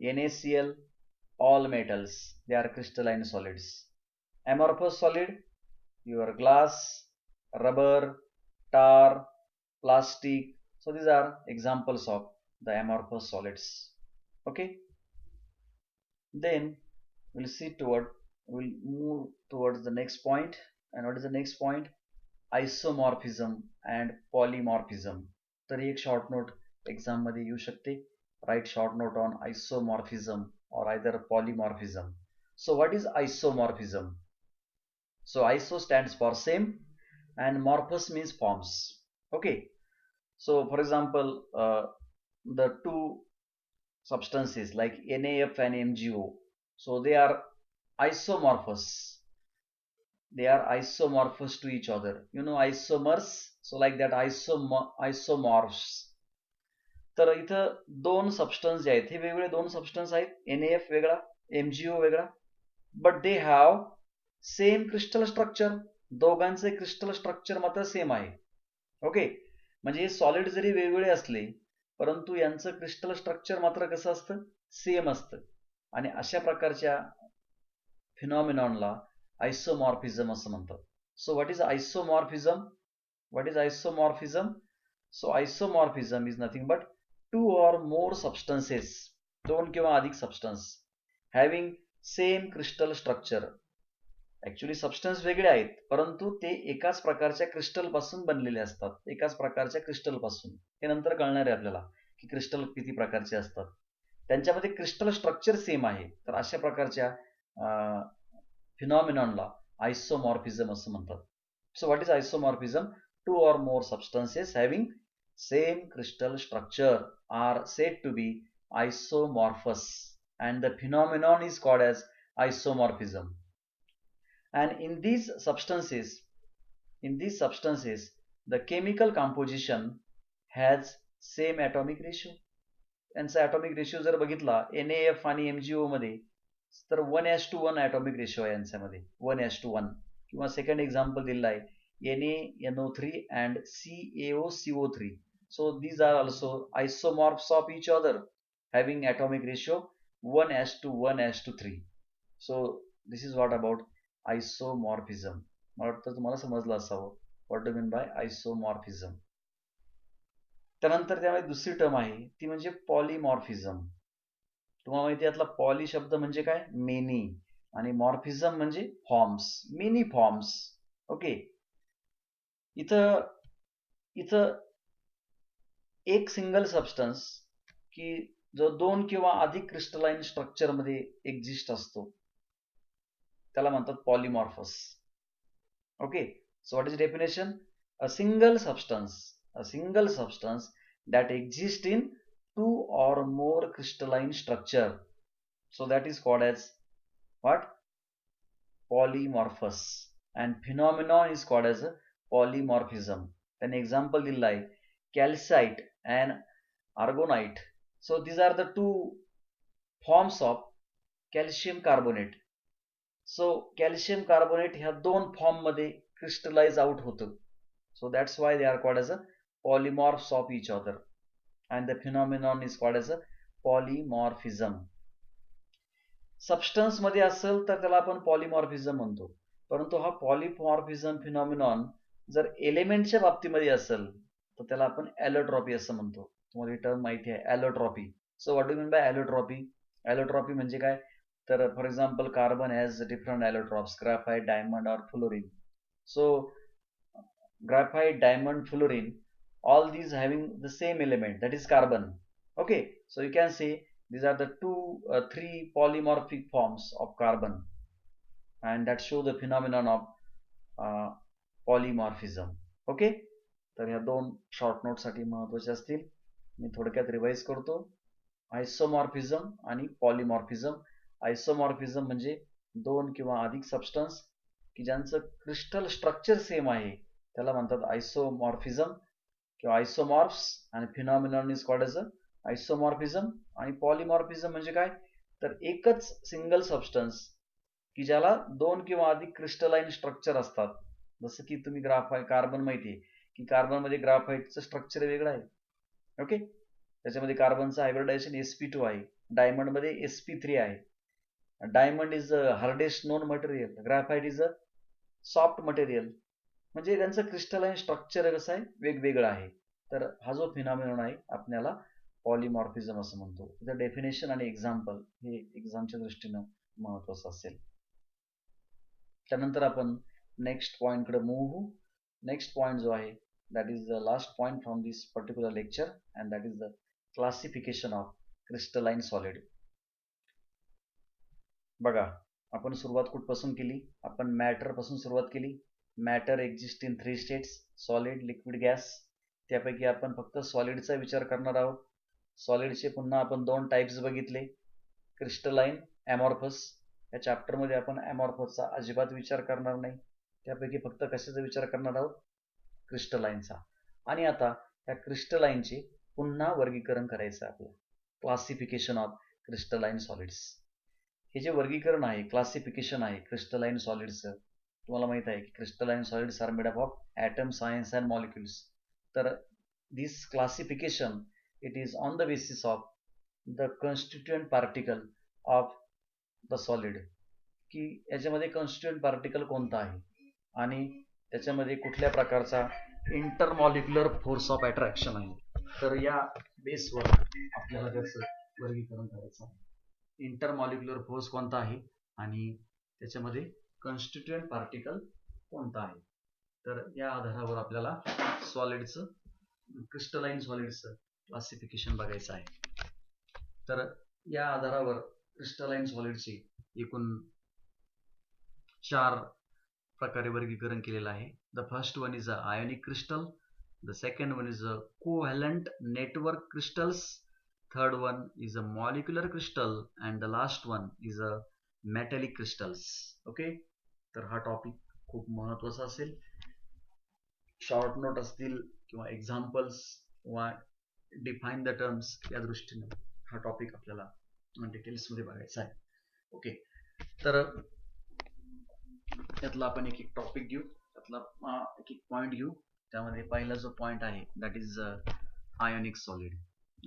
[SPEAKER 1] NaCl, all metals, they are crystalline solids. Amorphous solid, your glass, rubber, tar, plastic. So these are examples of the amorphous solids. Okay, then we'll move towards the next point. And what is the next point? Isomorphism and polymorphism. तर एक short note exam मध्ये येऊ शकते. Write short note on isomorphism or either polymorphism. So what is isomorphism? So iso stands for same and morphous means forms. Okay, so for example the two substances like NaF and MgO, so they are isomorphous. They are isomorphous to each other. You know isomers, so like that isomorphs. तर इथं दोन substance जे आहेत हे वेगळे दोन substance आहेत. NaF वेगळा, MgO वेगळा, but they have same crystal structure. दोघांचे क्रिस्टल स्ट्रक्चर मात्र सेम आहे. ओके, म्हणजे हे सॉलिड जरी वेगवेगळे असले परंतु यांचं क्रिस्टल स्ट्रक्चर मात्र कसं असतं, सेम असतं. आणि अशा प्रकारच्या फिनॉमिनॉनला आयसोमॉर्फिझम असं म्हणतात. So what is isomorphism? What is isomorphism? So isomorphism is nothing but two or more substances, दोन किंवा अधिक substance having same crystal structure. Actually substance वेगळे आहेत, परंतु ते एकाच प्रकारच्या क्रिस्टल पासून बनलेले असतात, एकाच प्रकारच्या क्रिस्टल पासून. हे नंतर कळणार आहे आपल्याला की क्रिस्टल किती प्रकारचे असतात. त्यांच्यामध्ये क्रिस्टल स्ट्रक्चर सेम आहे. तर अशा प्रकारच्या फिनॉमिनॉनला आयसोमॉर्फिझम असं म्हणतात. So what is isomorphism? Two or more substances having same crystal structure are said to be isomorphous, and the phenomenon is called as isomorphism. And in these substances, the chemical composition has same atomic ratio. यांचा atomic ratio जर बघितला NaF आणि MgO मध्ये, तर 1:1 atomic ratio आहे यांच्यामध्ये, 1:1. किंवा second example दिलेला आहे NaNO3 and CaOCO3. So these are also isomorphs of each other having atomic ratio 1:1:3. So this is what about isomorphism. मला वाटतं तुम्हाला समजलं असावं what do you mean by isomorphism. त्यानंतर त्यामध्ये दुसरी टर्म आहे ती म्हणजे पॉलिमॉर्फिझम. तुम्हाला माहिती आहे यातला पॉली शब्द म्हणजे काय? मेनी, आणि मॉर्फिझम म्हणजे फॉर्म्स, मेनी फॉर्म्स. ओके, इथं एक सिंगल सबस्टन्स की जो दोन किंवा अधिक क्रिस्टलाइन स्ट्रक्चर मध्ये एक्झिस्ट असतो त्याला म्हणतात polymorphous. Okay, so what is definition? A single substance that exist in two or more crystalline structure, so that is called as what? Polymorphous. And phenomenon is called as a polymorphism. An example दिला आहे calcite and argonite. So these are the two forms of calcium carbonate. So calcium carbonate ह्या दोन form मध्ये crystallize out होतं. So that's why they are called as a polymorphs of each other, and the phenomenon is called as a polymorphism. Substance मध्ये असेल तर त्याला आपण polymorphism म्हणतो, परंतु हा पॉलिमॉर्फिझम फिनॉमिनॉन जर एलिमेंटच्या बाबतीमध्ये असेल तर त्याला आपण ॲलोट्रॉपी असं म्हणतो. तुम्हाला टर्म माहिती आहे allotropy. So what do mean by allotropy? Allotropy म्हणजे काय? तर for example carbon has different allotropes, graphite, diamond और fluorine. So graphite, diamond, fluorine, all these having the same element, that is carbon. Okay, so you can say these are the three polymorphic forms of carbon, and that show the phenomenon of polymorphism. Okay, तर ह्या दोन short note साठी महत्त्वाचे असतील. मी थोडक्यात revise करतो. आयसोमॉर्फिझम आणि polymorphism. आयसोमॉर्फिझम म्हणजे दोन किंवा अधिक सबस्टन्स की ज्यांचं क्रिस्टल स्ट्रक्चर सेम आहे त्याला म्हणतात आयसोमॉर्फिझम किंवा आयसोमॉर्फ्स. आणि phenomenon is called as a isomorphism. आणि पॉलिमॉर्फिझम म्हणजे काय? तर एकच सिंगल सबस्टन्स की ज्याला दोन किंवा अधिक क्रिस्टलाइन स्ट्रक्चर असतात. जसं की तुम्ही ग्राफाइट, कार्बन माहिती आहे की कार्बन मध्ये ग्राफाइटचं स्ट्रक्चर वेगळं आहे. ओके, त्याच्यामध्ये कार्बनचं हायब्रिडायझेशन sp2 आहे, डायमंड मध्ये sp3 आहे. Diamond is a hardest non material, graphite is a soft material. म्हणजे त्यांचं क्रिस्टलाइन स्ट्रक्चर कसं आहे? वेगवेगळं आहे. तर हा जो फिनॉमिनॉन आहे आपल्याला पॉलिमॉर्फिझम असं म्हणतो. त्याचं डेफिनेशन आणि एक्झाम्पल हे एक्झामच्या दृष्टीनं महत्त्वाचं असेल. त्यानंतर आपण नेक्स्ट पॉइंटकडे मूव्ह होऊ. नेक्स्ट पॉइंट जो आहे that is the last point from this particular lecture, and that is the classification of crystalline solid. बघा, आपण सुरुवात कुठपासून केली? आपण मॅटर पासून सुरुवात केली. Matter exist in 3 states, solid, liquid, gas. त्यापैकी आपण फक्त सॉलिडचा विचार करणार आहोत. सॉलिडचे पुन्हा आपण 2 टाइप्स बघितले, क्रिस्टलाइन, ॲमॉर्फस. या चॅप्टरमध्ये आपण ॲमॉर्फसचा अजिबात विचार करणार नाही. त्यापैकी फक्त कशाचा विचार करणार आहोत? क्रिस्टलाइनचा. आणि आता त्या क्रिस्टलाइनचे पुन्हा वर्गीकरण करायचं आहे आपल्याला. Classification of crystalline solids. हे जे वर्गीकरण आहे, क्लासिफिकेशन आहे क्रिस्टलाइन सॉलिड्सचं, तुम्हाला माहित आहे की crystalline solids are made up of atoms, ions and molecules. तर this classification it is on the basis of the constituent particle of the solid, की याच्यामध्ये कॉन्स्टिट्युएंट पार्टिकल कोणता आहे आणि त्याच्यामध्ये कुठल्या प्रकारचा इंटरमॉलिक्युलर फोर्स ऑफ अट्रॅक्शन आहे. तर या बेसवर आपल्याला त्याचं वर्गीकरण करायचं आहे. इंटरमॉलिक्युलर फोर्स कोणता आहे आणि त्याच्यामध्ये कॉन्स्टिट्युएंट पार्टिकल कोणता आहे. तर या आधारावर आपल्याला सॉलिडचं क्रिस्टलाइन सॉलिडचं क्लासिफिकेशन बघायचं आहे. तर या आधारावर क्रिस्टलाइन सॉलिडचे एकूण 4 प्रकारे वर्गीकरण केलेलं आहे. The first one is a ionic crystal, the second one is a covalent network crystals, third one is a molecular crystal and the last one is a metallic crystals. Okay, तर हा topic खूप महत्त्वाचा असेल. Short note असतील किंवा examples किंवा define the terms या दृष्टीने हा टॉपिक आपल्याला डिटेल्समध्ये बघायचा आहे. ओके, तर त्यातला आपण एक एक टॉपिक घेऊ, त्यातला एक एक पॉइंट घेऊ. त्यामध्ये पहिला जो पॉइंट आहे that is ionic solid.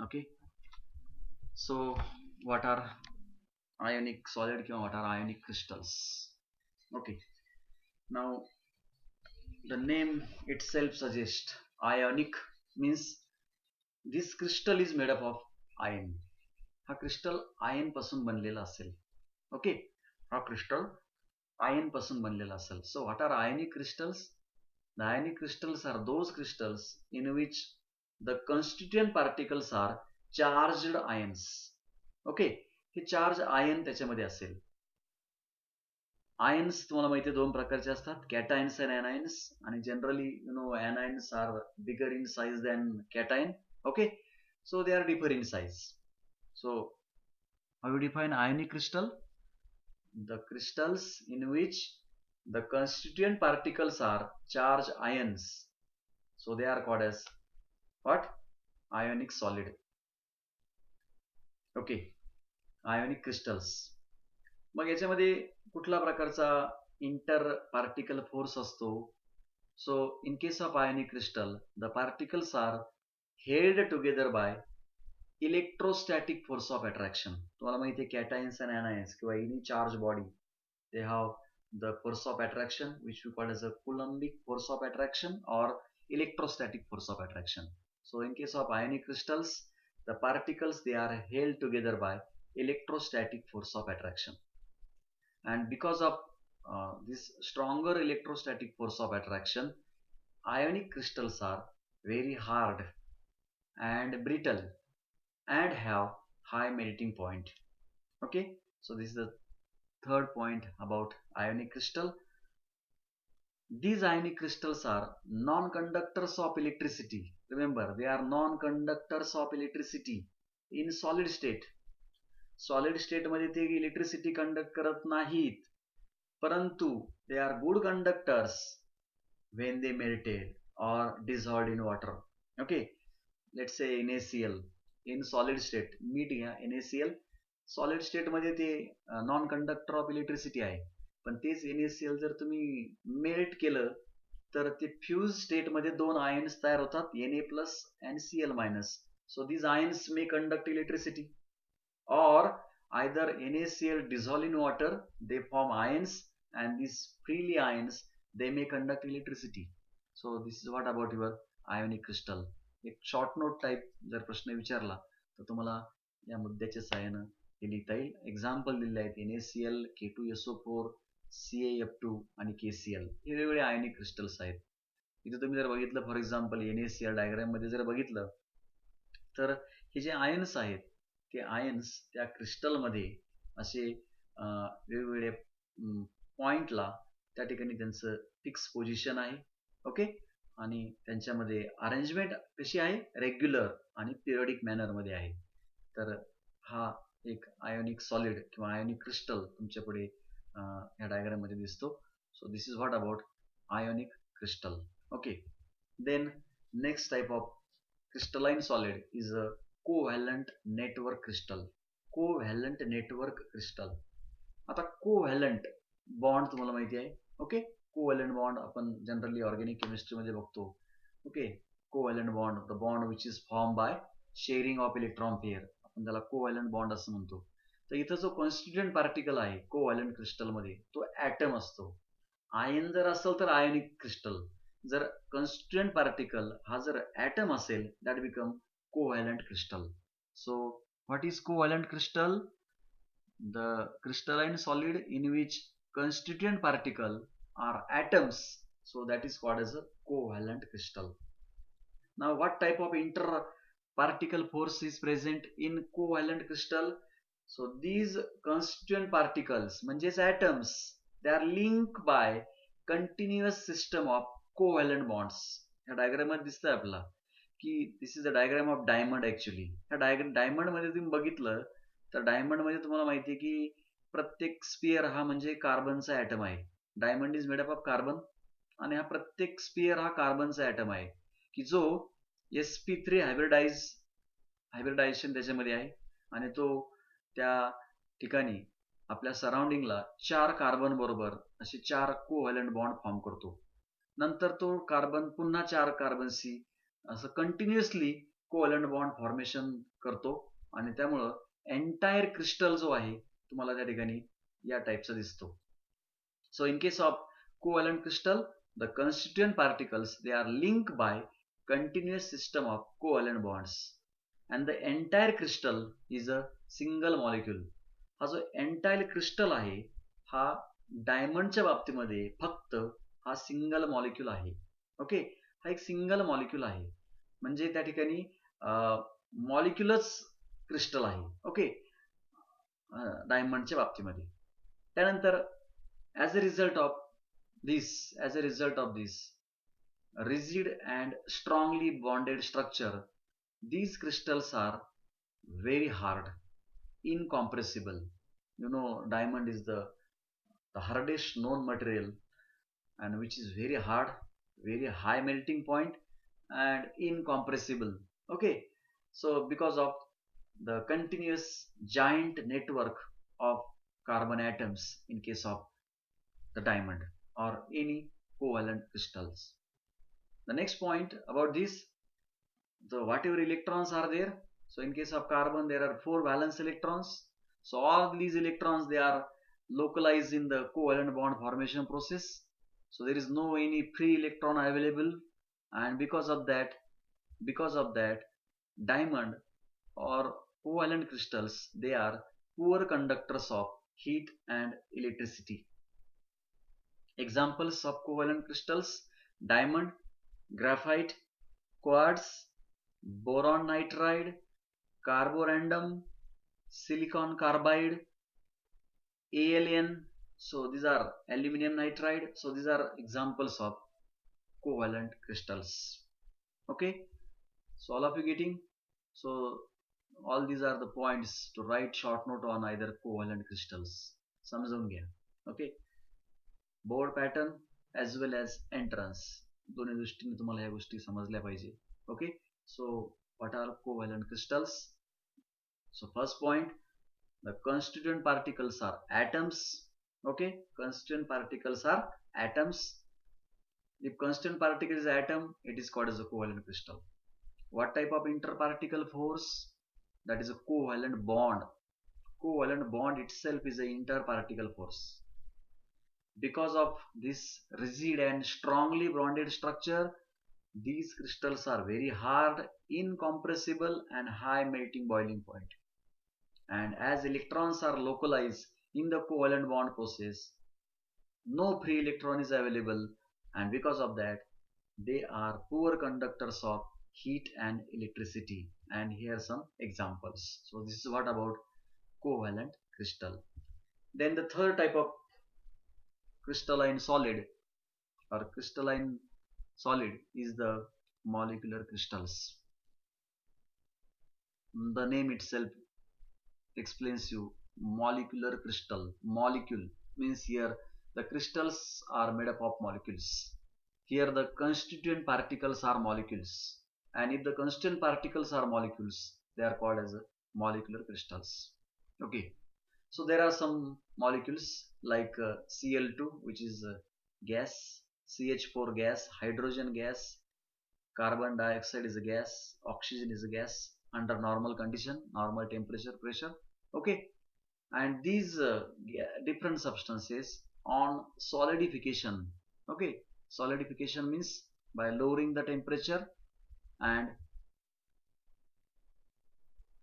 [SPEAKER 1] Okay, so what are ionic solid किंवा what are ionic crystals? Okay, now the name itself suggests ionic means this crystal is made up of iron. हा crystal ion पासून बनलेला असेल. Okay, हा crystal ion पासून बनलेला असेल. So what are ionic crystals? The ionic crystals are those crystals in which the constituent particles are charged ions. Okay, हे charge ion त्याच्यामध्ये असेल. आयन्स तुम्हाला माहिती आहे 2 प्रकारचे असतात, कॅटायन्स अँड एनायन्स. आणि generally you know anions are bigger in size than cation. Okay, so they are differ in size. So how you define ionic crystal? The crystals in which the constituent particles are charged ions, so they are called as what? Ionic solid. Okay, ionic crystals. मग याच्यामध्ये कुठल्या प्रकारचा inter particle force असतो? So in case of ionic crystal the particles are held together by electrostatic force of attraction. तुम्हाला माहिती आहे cations and anions किंवा any charge body they have the force of attraction which we call as a coulombic force of attraction और electrostatic force of attraction. So in case of ionic crystals the particles they are held together by electrostatic force of attraction, and because of this stronger electrostatic force of attraction ionic crystals are very hard and brittle and have high melting point. Okay, so this is the third point about ionic crystal. These ionic crystals are non-conductors of electricity. Remember, they are non-conductors of electricity in solid state. Solid state मध्ये ते electricity conduct करत नाहीत, परंतु they are good conductors when they melted or dissolved in water. Okay, let's say NaCl in solid state. मीठ घ्या, NaCl solid state मध्ये ते non conductor of electricity आहे, पण तेच NaCl जर तुम्ही मेल्ट केलं तर ते फ्यूज स्टेट मध्ये 2 आयन्स तयार होतात, Na+ and Cl-. So these ions may conduct electricity, or either NaCl dissolve in water, they form ions, and these freely ions they may conduct electricity. So this is what about your ionic crystal. एक short note type जर प्रश्न विचारला तर तुम्हाला या मुद्द्याच्या सहाय्यानं हे लिहिता येईल. एक्झाम्पल दिलेले आहेत NaCl, K2SO4, CaF2 आणि KCl. हे वेगवेगळे आयोनिक क्रिस्टल्स आहेत. इथे तुम्ही जर बघितलं फॉर एक्झाम्पल NaCl डायग्राम मध्ये जर बघितलं तर हे जे आयन्स आहेत ते आयन्स त्या क्रिस्टलमध्ये असे वेगवेगळे पॉइंटला त्या ठिकाणी त्यांचं फिक्स पोझिशन आहे. ओके, आणि त्यांच्यामध्ये अरेंजमेंट कशी आहे? रेग्युलर आणि पिरियडिक मॅनरमध्ये आहे. तर हा एक आयोनिक सॉलिड किंवा आयोनिक क्रिस्टल तुमच्या पुढे या डायग्राम मध्ये दिसतो. So this is what about ionic crystal. Okay, then next type of crystalline solid is a covalent network crystal. Covalent network crystal. आता covalent bond तुम्हाला माहिती आहे. ओके, covalent bond आपण जनरली ऑर्गॅनिक केमिस्ट्री मध्ये बघतो. Okay, covalent bond, the bond which is formed by sharing of electron pair, आपण त्याला covalent bond असं म्हणतो. तर इथं जो कॉन्स्टिट्युएंट पार्टिकल आहे कोव्हॅलंट क्रिस्टलमध्ये तो ॲटम असतो. आयन जर असेल तर आयोनिक क्रिस्टल, जर कॉन्स्टिट्युएंट पार्टिकल हा जर ॲटम असेल that become covalent crystal. So what is covalent crystal? The crystalline solid in which constituent particle are atoms, so that is called as a covalent crystal. Now what type of interparticle force is present in covalent crystal? So these constituent particles म्हणजेच atoms, they are linked by continuous system of covalent bonds. ह्या diagram मध्ये दिसतंय आपल्याला की this is a diagram of diamond. Actually ह्या diamond मध्ये तुम्ही बघितलं तर डायमंड मध्ये तुम्हाला माहिती आहे की प्रत्येक स्पियर हा म्हणजे कार्बनचा ॲटम आहे. Diamond is made up of carbon आणि हा प्रत्येक स्पियर हा कार्बनचा ॲटम आहे की जो sp3 हायब्रिडायझेशन त्याच्यामध्ये आहे आणि तो त्या ठिकाणी आपल्या सराउंडिंगला 4 कार्बन बरोबर असे 4 कोव्हॅलंट बॉन्ड फॉर्म करतो. नंतर तो कार्बन पुन्हा 4 कार्बनशी असं कंटिन्युअसली कोव्हॅलंट बॉन्ड फॉर्मेशन करतो आणि त्यामुळं एंटायर क्रिस्टल जो आहे तुम्हाला त्या ठिकाणी या टाईपचा दिसतो. So in case of covalent crystal, the constituent particles they are linked by continuous system of covalent bonds and the entire crystal is a single molecule. हा जो एंटायर क्रिस्टल आहे हा डायमंडच्या बाबतीमध्ये फक्त हा सिंगल मॉलिक्यूल आहे. ओके, हा एक सिंगल मॉलिक्यूल आहे म्हणजे त्या ठिकाणी मॉलिक्युलच क्रिस्टल आहे. ओके, डायमंडच्या बाबतीमध्ये. त्यानंतर as a result of this rigid and strongly bonded structure, these crystals are very hard, incompressible. You know, diamond is the hardest known material and which is very hard, very high melting point and incompressible. Okay, so because of the continuous giant network of carbon atoms in case of the diamond or any covalent crystals. The next point about this, the whatever electrons are there, so in case of carbon there are 4 valence electrons, so all these electrons they are localized in the covalent bond formation process, so there is no any free electron available, and because of that diamond or covalent crystals they are poor conductors of heat and electricity. Examples of covalent crystals: diamond, graphite, quartz, boron nitride, carborundum, silicon carbide, ALN. So these are aluminum nitride. So these are examples of covalent crystals. Okay, so all of you getting? So all these are the points to write short note on either covalent crystals. समजून घ्या. Okay, board pattern as well as entrance दोन्ही दृष्टीने तुम्हाला ह्या गोष्टी समजल्या पाहिजे. Okay, so what are covalent crystals? So first point, the constituent particles are atoms. Okay, constituent particles are atoms. If constituent particle is atom, it is called as a covalent crystal. What type of interparticle force? That is a covalent bond. Covalent bond itself is a interparticle force. Because of this rigid and strongly bonded structure, these crystals are very hard, incompressible and high melting boiling point. And as electrons are localized in the covalent bond process, no free electron is available, and because of that they are poor conductors of heat and electricity. And here are some examples. So this is what about covalent crystal. Then the third type of crystalline solid or crystalline solid is the molecular crystals. The name itself explains you molecular crystal. Molecule means here the crystals are made up of molecules. Here the constituent particles are molecules, and if the constituent particles are molecules they are called as molecular crystals. Okay, so there are some molecules like Cl2, which is gas, CH4 gas, hydrogen gas, carbon dioxide is a gas, oxygen is a gas under normal condition, normal temperature, pressure. Okay, and these different substances on solidification. Okay, solidification means by lowering the temperature and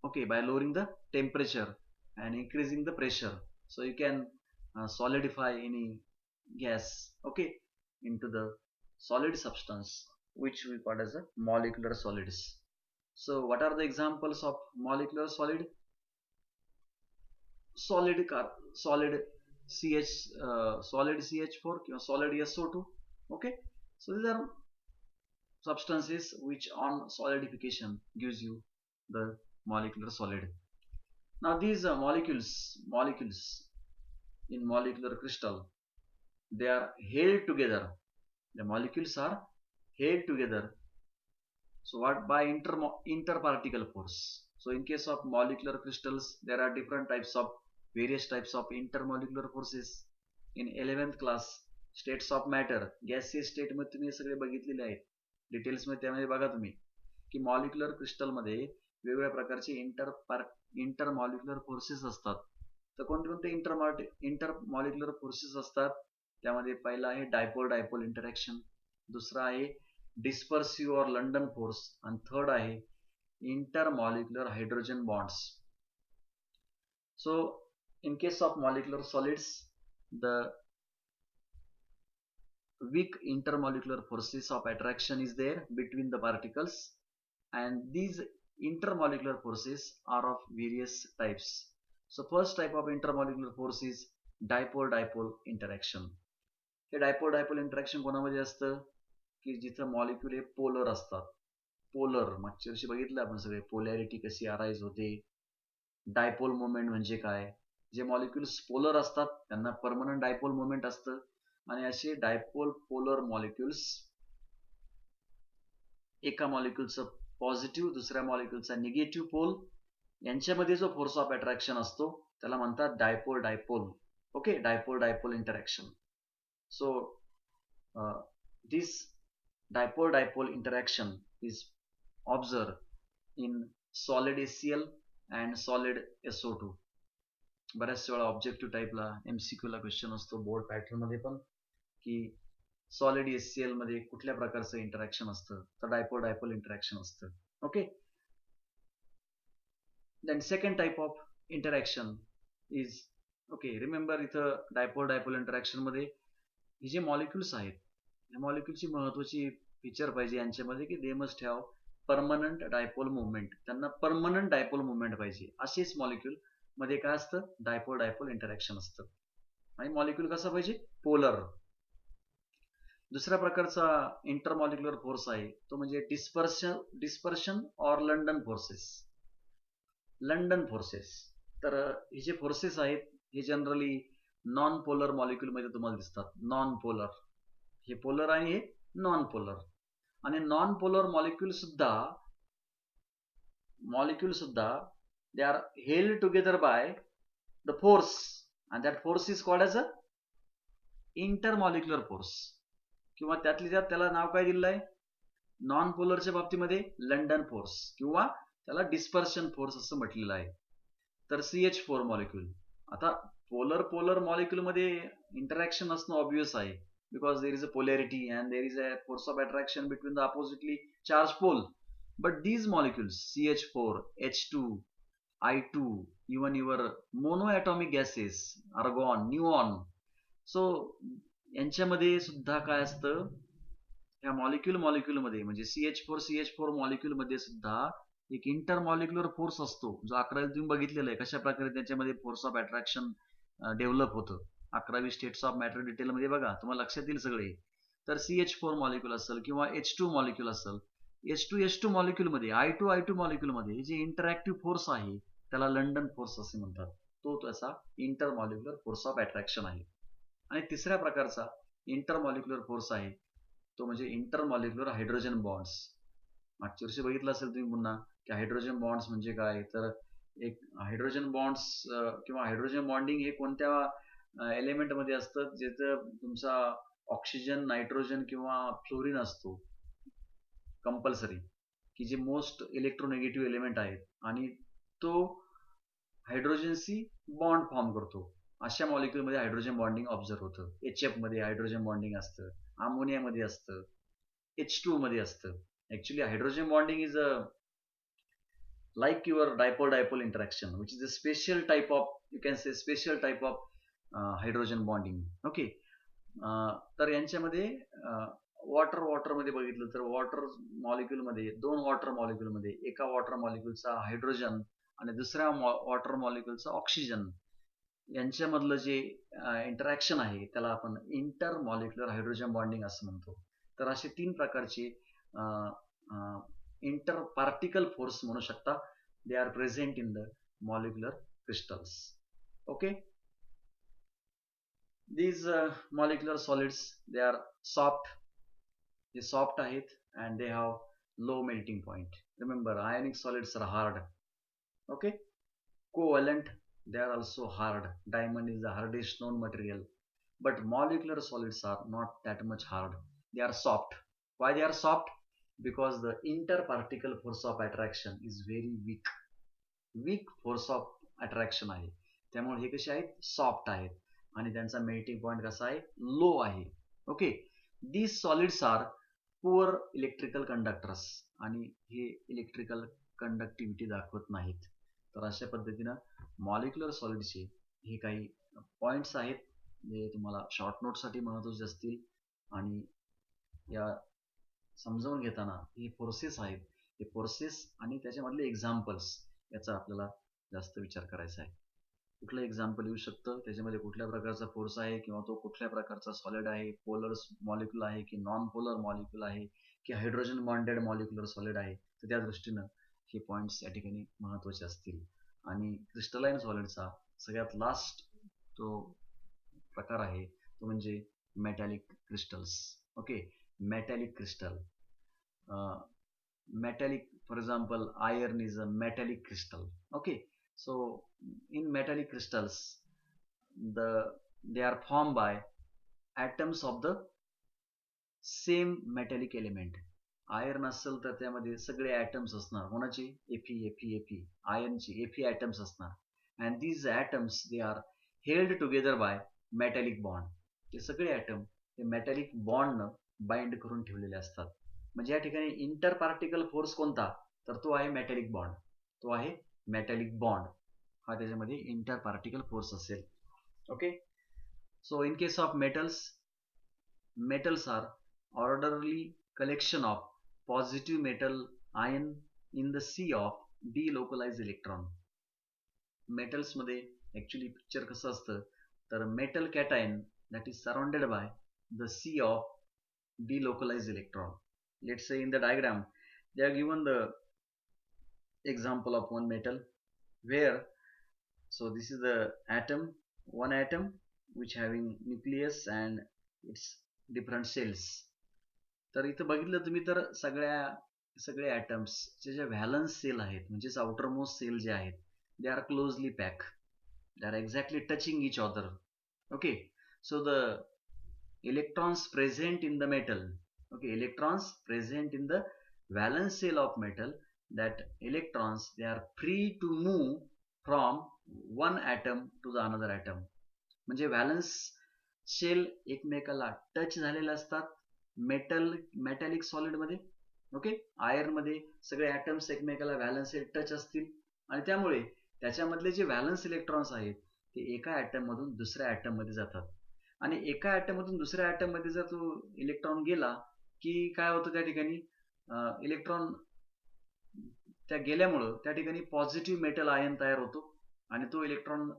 [SPEAKER 1] okay, by lowering the temperature and increasing the pressure, so you can solidify any gas, okay, into the solid substance, which we call as a molecular solids. So what are the examples of molecular solid? solid car solid ch solid ch4 solid so2. Okay, so these are substances which on solidification gives you the molecular solid. Now these molecules in molecular crystal, they are held together. The molecules are held together. So what? By interparticle force. So in case of molecular crystals, there are different types of various types of intermolecular forces. In 11th class states of matter, gaseous state मध्ये तुम्ही हे सगळे बघितलेले आहेत details मध्ये. त्यामध्ये बघा तुम्ही की मॉलिक्युलर क्रिस्टल मध्ये वेगवेगळ्या प्रकारचे इंटरमॉलिक्युलर फोर्सेस असतात. तर कोणते इंटरमॉलिक्युलर फोर्सेस असतात? त्यामध्ये पहिला आहे डायपोल डायपोल इंटरॅक्शन, दुसरा आहे dispersive or London force, and third आहे intermolecular hydrogen bonds. So in case of molecular solids, the weak intermolecular forces of attraction is there between the particles, and these intermolecular forces are of various types. So first type of intermolecular force is dipole dipole interaction. हे dipole dipole interaction कोणामध्ये असतं की जिथं molecule हे polar असतात. Polar मागच्या वर्षी बघितलं आपण सगळे, पोलॅरिटी कशी अराईज होते, डायपोल मोमेंट म्हणजे काय. जे मॉलिक्युल्स पोलर असतात त्यांना परमनंट डायपोल मोमेंट असतं, आणि असे डायपोल पोलर मॉलिक्युल्स एका मॉलिक्युलचं पॉझिटिव्ह दुसऱ्या मॉलिक्युलचा निगेटिव्ह पोल यांच्यामध्ये जो फोर्स ऑफ अट्रॅक्शन असतो त्याला म्हणतात dipole dipole. Okay, dipole dipole interaction. So this dipole dipole interaction is observed in solid HCl and solid SO2. बऱ्याच वेळा ऑब्जेक्टिव्ह टाइपला MCQ ला क्वेश्चन असतो बोर्ड पॅटर्न मध्ये पण, की सॉलिड HCl मध्ये कुठल्या प्रकारचं इंटरॅक्शन असतं, तर डायपोल डायपोल इंटरॅक्शन असतं. Okay, then second type of interaction is, okay remember इथं डायपोल डायपोल इंटरॅक्शन मध्ये हे जे मॉलिक्युल्स आहेत, या मॉलिक्युलची महत्वाची फीचर पाहिजे यांच्यामध्ये की they must have permanent dipole movement. त्यांना परमनंट डायपोल मुवमेंट पाहिजे. असेच मॉलिक्युल मध्ये काय असतं, डायपोल डायपोल इंटरॅक्शन असतं. आणि मॉलिक्युल कसा पाहिजे, पोलर. दुसऱ्या प्रकारचा इंटरमॉलिक्युलर फोर्स आहे तो म्हणजे dispersion or London forces. London forces, तर हे जे फोर्सेस आहेत हे जनरली नॉन पोलर मॉलिक्युल मध्ये तुम्हाला दिसतात. नॉन पोलर, हे पोलर आणि हे नॉन पोलर. आणि नॉन पोलर मॉलिक्युल सुद्धा दे are held together by the force, and that force is called as a intermolecular force, किंवा त्यातली त्यात त्याला नाव काय दिलेलं आहे नॉन पोलरच्या बाबतीमध्ये लंडन फोर्स, किंवा त्याला डिस्पर्शन फोर्स असं म्हटलेलं आहे. तर CH4 मॉलिक्युल, आता पोलर पोलर मॉलिक्युल मध्ये इंटरॅक्शन असणं ऑब्वियस आहे, because there is a polarity and there is a force of attraction between the oppositely charged pole. But these molecules CH4, H2, I2, even your monoatomic gases, argon, neon, so यांच्यामध्ये सुद्धा काय असतं, ह्या molecule मध्ये म्हणजे CH4 molecule मध्ये सुद्धा एक इंटरमॉलिक्युलर फोर्स असतो, जो 11वी तुम्ही बघितलेला आहे कशा प्रकारे त्याच्यामध्ये फोर्स ऑफ अट्रॅक्शन डेव्हलप होतं. 11वी स्टेट्स ऑफ मॅटर डिटेल मध्ये बघा, तुम्हाला लक्षात येईल सगळे. तर CH4 मॉलिक्युल असेल किंवा H2 मॉलिक्युल असेल, H2 मॉलिक्युल मध्ये, I2 मॉलिक्युल मध्ये जे इंटरॅक्टिव्ह फोर्स आहे त्याला लंडन फोर्स असे म्हणतात. तो त्याचा इंटरमॉलिक्युलर फोर्स ऑफ अट्रॅक्शन आहे. आणि तिसऱ्या प्रकारचा इंटरमॉलिक्युलर फोर्स आहे तो म्हणजे इंटरमॉलिक्युलर हायड्रोजन बॉन्ड्स. मागच्या वर्षी बघितलं असेल तुम्ही पुन्हा की हायड्रोजन बॉन्ड्स म्हणजे काय, तर एक हायड्रोजन बॉन्ड्स किंवा हायड्रोजन बॉन्डिंग हे कोणत्या एलिमेंट मध्ये असतं ज्याचं तुमचा ऑक्सिजन, नायट्रोजन किंवा फ्लोरीन असतो कंपल्सरी, की जे मोस्ट इलेक्ट्रोनेगेटिव्ह एलिमेंट आहेत, आणि तो हायड्रोजनशी बॉन्ड फॉर्म करतो. अशा मॉलिक्यूलमध्ये हायड्रोजन बॉन्डिंग ऑब्झर्व होतं. HF मध्ये हायड्रोजन बॉन्डिंग असतं, अमोनियामध्ये असतं, H2 मध्ये असतं. Actually hydrogen bonding is a like your dipole-dipole interaction, which is a special type of, you can say special type of hydrogen bonding. Okay. तर यांच्यामध्ये water मध्ये बघितलं तर वॉटर मॉलिक्यूल मध्ये दोन वॉटर मॉलिक्यूल मध्ये एका वॉटर मॉलिक्यूलचा हायड्रोजन आणि दुसऱ्या वॉटर मॉलिक्यूलचा ऑक्सिजन यांच्यामधलं जे इंटरॅक्शन आहे त्याला आपण इंटर मॉलिक्युलर हायड्रोजन बॉन्डिंग असं म्हणतो. तर असे तीन प्रकारचे इंटर पार्टिकल फोर्स म्हणू शकता. They are present in the molecular crystals. Okay. these molecular solids, they are soft, they soft आहेत and they have low melting point. Remember, ionic solids are hard. Okay. Covalent, they are also hard. Diamond is the hardest known material, but molecular solids are not that much hard. They are soft. Why they are soft? Because the interparticle force of attraction is very weak force of attraction आहे. त्यामुळे हे कसे आहेत, soft आहेत आणि त्यांचा melting point कसा आहे, लो आहे. Okay. These solids are poor electrical conductors आणि हे इलेक्ट्रिकल कंडक्टिव्हिटी दाखवत नाहीत. तर अशा पद्धतीनं मॉलिक्युलर सॉलिडचे हे काही पॉइंट्स आहेत जे तुम्हाला शॉर्ट नोटसाठी महत्त्वाचे असतील आणि या समजावून घेताना ही फोर्सेस आहेत, हे फोर्सेस आणि त्याच्यामधले एक्झाम्पल्स याचा आपल्याला जास्त विचार करायचा आहे. कुठलं एक्झाम्पल येऊ शकतं, त्याच्यामध्ये कुठल्या प्रकारचा फोर्स आहे किंवा तो कुठल्या प्रकारचा सॉलिड आहे, पोलर मॉलिक्यूल आहे की नॉन पोलर मॉलिक्यूल आहे की हायड्रोजन बॉन्डेड मॉलिक्युलर सॉलिड आहे. तर त्या दृष्टीनं हे पॉइंट्स या ठिकाणी महत्त्वाचे असतील. आणि क्रिस्टलाइन सॉलिडचा सगळ्यात लास्ट तो प्रकार आहे तो म्हणजे metallic crystals. Okay. Metallic crystal, metallic, for example, iron is a metallic crystal. Okay. So in metallic crystals, they are formed by atoms of the same metallic element. Iron असेल तर त्यामध्ये सगळे ॲटम्स असणार. कोणाचे? Fe आयर्नचे Fe atoms असणार. And these atoms they are held together by metallic bond. ते सगळे ॲटम ते मेटॅलिक बॉन्डनं बाइंड करून ठेवलेले असतात. म्हणजे या ठिकाणी इंटर पार्टिकल फोर्स कोणता, तर तो आहे मेटॅलिक बॉन्ड. तो आहे मेटॅलिक बॉन्ड हा त्याच्यामध्ये इंटर पार्टिकल फोर्स असेल. Okay. So in case of metals are orderly collection of positive metal ion in the sea of delocalized electron. Metals मध्ये ऍक्च्युली पिक्चर कसं असतं, तर metal cation that is surrounded by the sea of delocalized electron. Let's say in the diagram they are given the example of one metal where, so this is the atom, one atom which having nucleus and its different cells. तर इथं बघितलं तुम्ही तर सगळे atoms जे valence sale आहेत म्हणजेच outer most shell जे आहेत they are closely pack, they are exactly touching each other. Okay. So the electrons present in the metal, okay, electrons present in the valence shell of metal, that electrons they are free to move from one atom to the another atom. म्हणजे valence shell एकमेकाला touch झालेले असतात metallic solid मध्ये. Okay. Iron मध्ये सगळे atoms एकमेकाला valence shell touch असतील आणि त्यामुळे त्याच्यामधले जे व्हॅलन्स इलेक्ट्रॉन्स आहेत ते एका ॲटम मधून दुसऱ्या ॲटम मध्ये जातात आणि एका ॲटम मधून दुसऱ्या ॲटम मध्ये जर तो इलेक्ट्रॉन गेला की काय होतं, त्या ठिकाणी इलेक्ट्रॉन त्या गेल्यामुळं त्या ठिकाणी पॉझिटिव्ह मेटल आयन तयार होतो आणि तो इलेक्ट्रॉन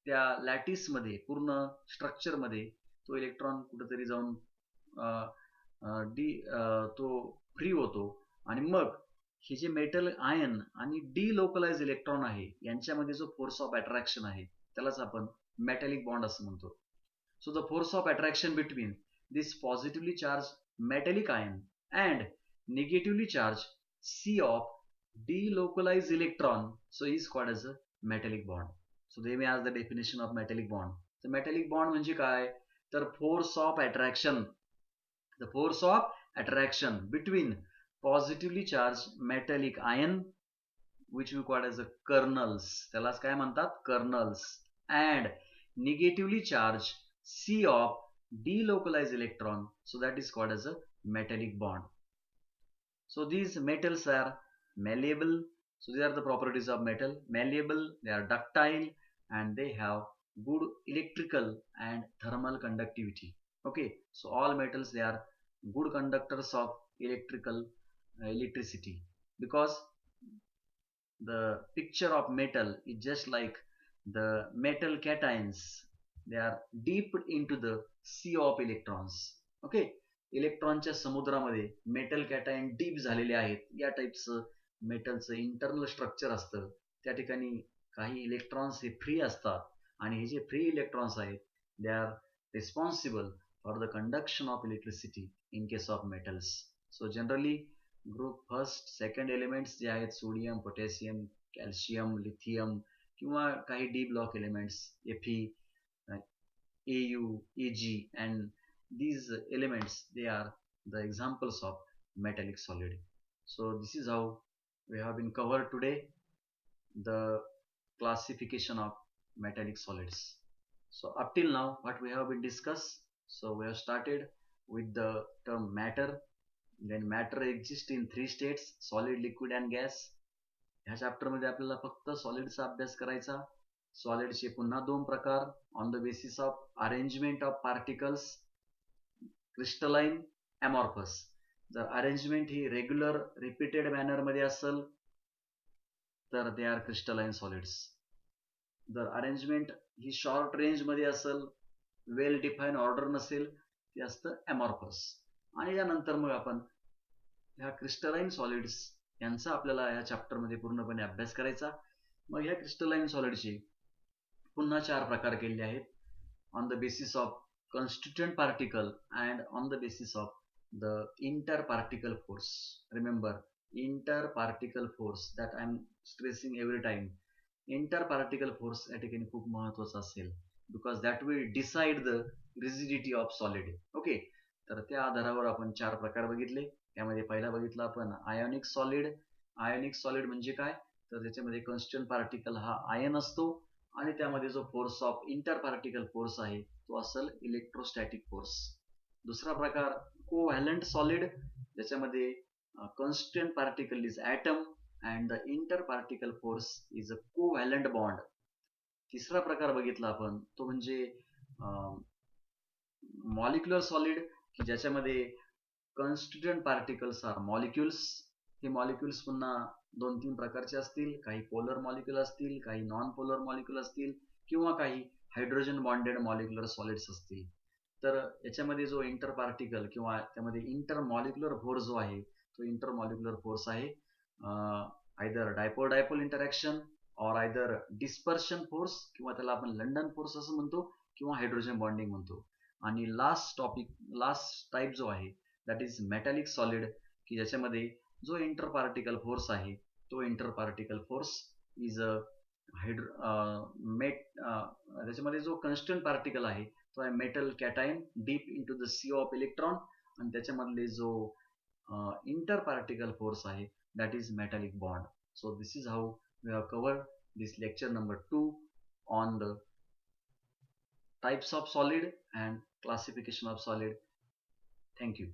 [SPEAKER 1] त्या लॅटिस मध्ये पूर्ण स्ट्रक्चर मध्ये तो इलेक्ट्रॉन कुठेतरी जाऊन तो फ्री होतो आणि मग हे जे मेटल आयन आणि डिलोकलाइज इलेक्ट्रॉन आहे यांच्यामध्ये जो फोर्स ऑफ अट्रॅक्शन आहे त्यालाच आपण मेटॅलिक बॉन्ड असं म्हणतो. So the force of attraction between this positively charged metallic ion and negatively charged sea of delocalized electron, so is called as a metallic bond. So they may ask the definition of metallic bond. So metallic bond म्हणजे काय, तर force of attraction, the force of attraction between positively charged metallic ion which we call as a kernels, त्यालाच काय म्हणतात, kernels, and negatively charged C of delocalized electron, so that is called as a metallic bond. So these metals are malleable, so these are the properties of metal: malleable, they are ductile, and they have good electrical and thermal conductivity. Okay, so all metals, they are good conductors of electricity, because the picture of metal is just like the metal cations, they are deep into the sea of electrons. Okay, इलेक्ट्रॉनच्या समुद्रामध्ये metal cation deep झालेले आहेत, या टाईपचं मेटलचं internal structure असतं. त्या ठिकाणी काही इलेक्ट्रॉन्स हे फ्री असतात, आणि हे जे फ्री इलेक्ट्रॉन्स आहेत they are responsible for the conduction of electricity in case of metals. So generally group first second elements जे आहेत, सोडियम, पोटॅशियम, कॅल्शियम, लिथियम, किंवा काही D block elements Fe, Au, Ag, and these elements, they are the examples of metallic solid. So this is how we have been covered today, the classification of metallic solids. So up till now what we have been discussed, so we have started with the term matter. Then matter exists in three states: solid, liquid and gas. ह्या chapter मध्ये आपल्याला फक्त सॉलिडचा अभ्यास करायचा. सॉलिडचे पुन्हा दोन प्रकार, on the basis of arrangement of particles, crystalline, amorphous. जर अरेंजमेंट ही रेग्युलर रिपीटेड मॅनर मध्ये असेल तर दे आर क्रिस्टलाइन सॉलिड्स. जर अरेंजमेंट ही शॉर्ट रेंज मध्ये असेल, वेल डिफाईन ऑर्डर नसेल, ते असतं अमॉर्फस. आणि यानंतर मग आपण ह्या क्रिस्टलाइन सॉलिड्स यांचा आपल्याला या चॅप्टरमध्ये पूर्णपणे अभ्यास करायचा. मग ह्या क्रिस्टलाइन सॉलिडचे पुन्हा चार प्रकार केलेले आहेत, on the basis of constituent particle and on the basis of the interparticle force. Remember, interparticle force, that I am stressing every time. Interparticle force या ठिकाणी खूप महत्त्वाचा असेल, because that will decide the rigidity of solid. Okay, तर त्या आधारावर आपण चार प्रकार बघितले. त्यामध्ये पहिला बघितला आपण आयोनिक सॉलिड. आयोनिक सॉलिड म्हणजे काय, तर त्याच्यामध्ये कॉन्स्टंट पार्टिकल हा आयन असतो, आणि त्यामध्ये जो फोर्स ऑफ इंटरपार्टिकल फोर्स आहे तो असेल इलेक्ट्रोस्टॅटिक फोर्स. दुसरा प्रकार कोव्हॅलंट सॉलिड, ज्याच्यामध्ये constant particle is atom and the interparticle force is a covalent bond. तिसरा प्रकार बघितला आपण तो म्हणजे मॉलिक्युलर सॉलिड, की ज्याच्यामध्ये कॉन्स्टिट्युएंट पार्टिकल्स आर मॉलिक्युल्स. हे मॉलिक्युल्स पुन्हा दोन तीन प्रकारचे असतील, काही पोलर मॉलिक्युल असतील, काही नॉन पोलर मॉलिक्युल असतील, किंवा काही हायड्रोजन बॉन्डेड मॉलिक्युलर सॉलिड्स असतील. तर याच्यामध्ये जो इंटर पार्टिकल किंवा त्यामध्ये इंटर मॉलिक्युलर फोर्स जो आहे तो इंटर मॉलिक्युलर फोर्स आहे either dipole dipole interaction or either dispersion force, किंवा त्याला आपण लंडन फोर्स असं म्हणतो, किंवा हायड्रोजन बॉन्डिंग म्हणतो. आणि लास्ट टाईप जो आहे दॅट इज मेटॅलिक सॉलिड, की ज्याच्यामध्ये जो इंटर पार्टिकल फोर्स आहे तो inter particle force is a त्याच्यामध्ये जो कॉन्स्टंट पार्टिकल आहे तो आहे metal cation deep into the sea of electron, आणि त्याच्यामधले जो इंटर पार्टिकल फोर्स आहे that is metallic bond. So this is how we have covered this lecture number 2 on the types of solid and classification of solid. Thank you.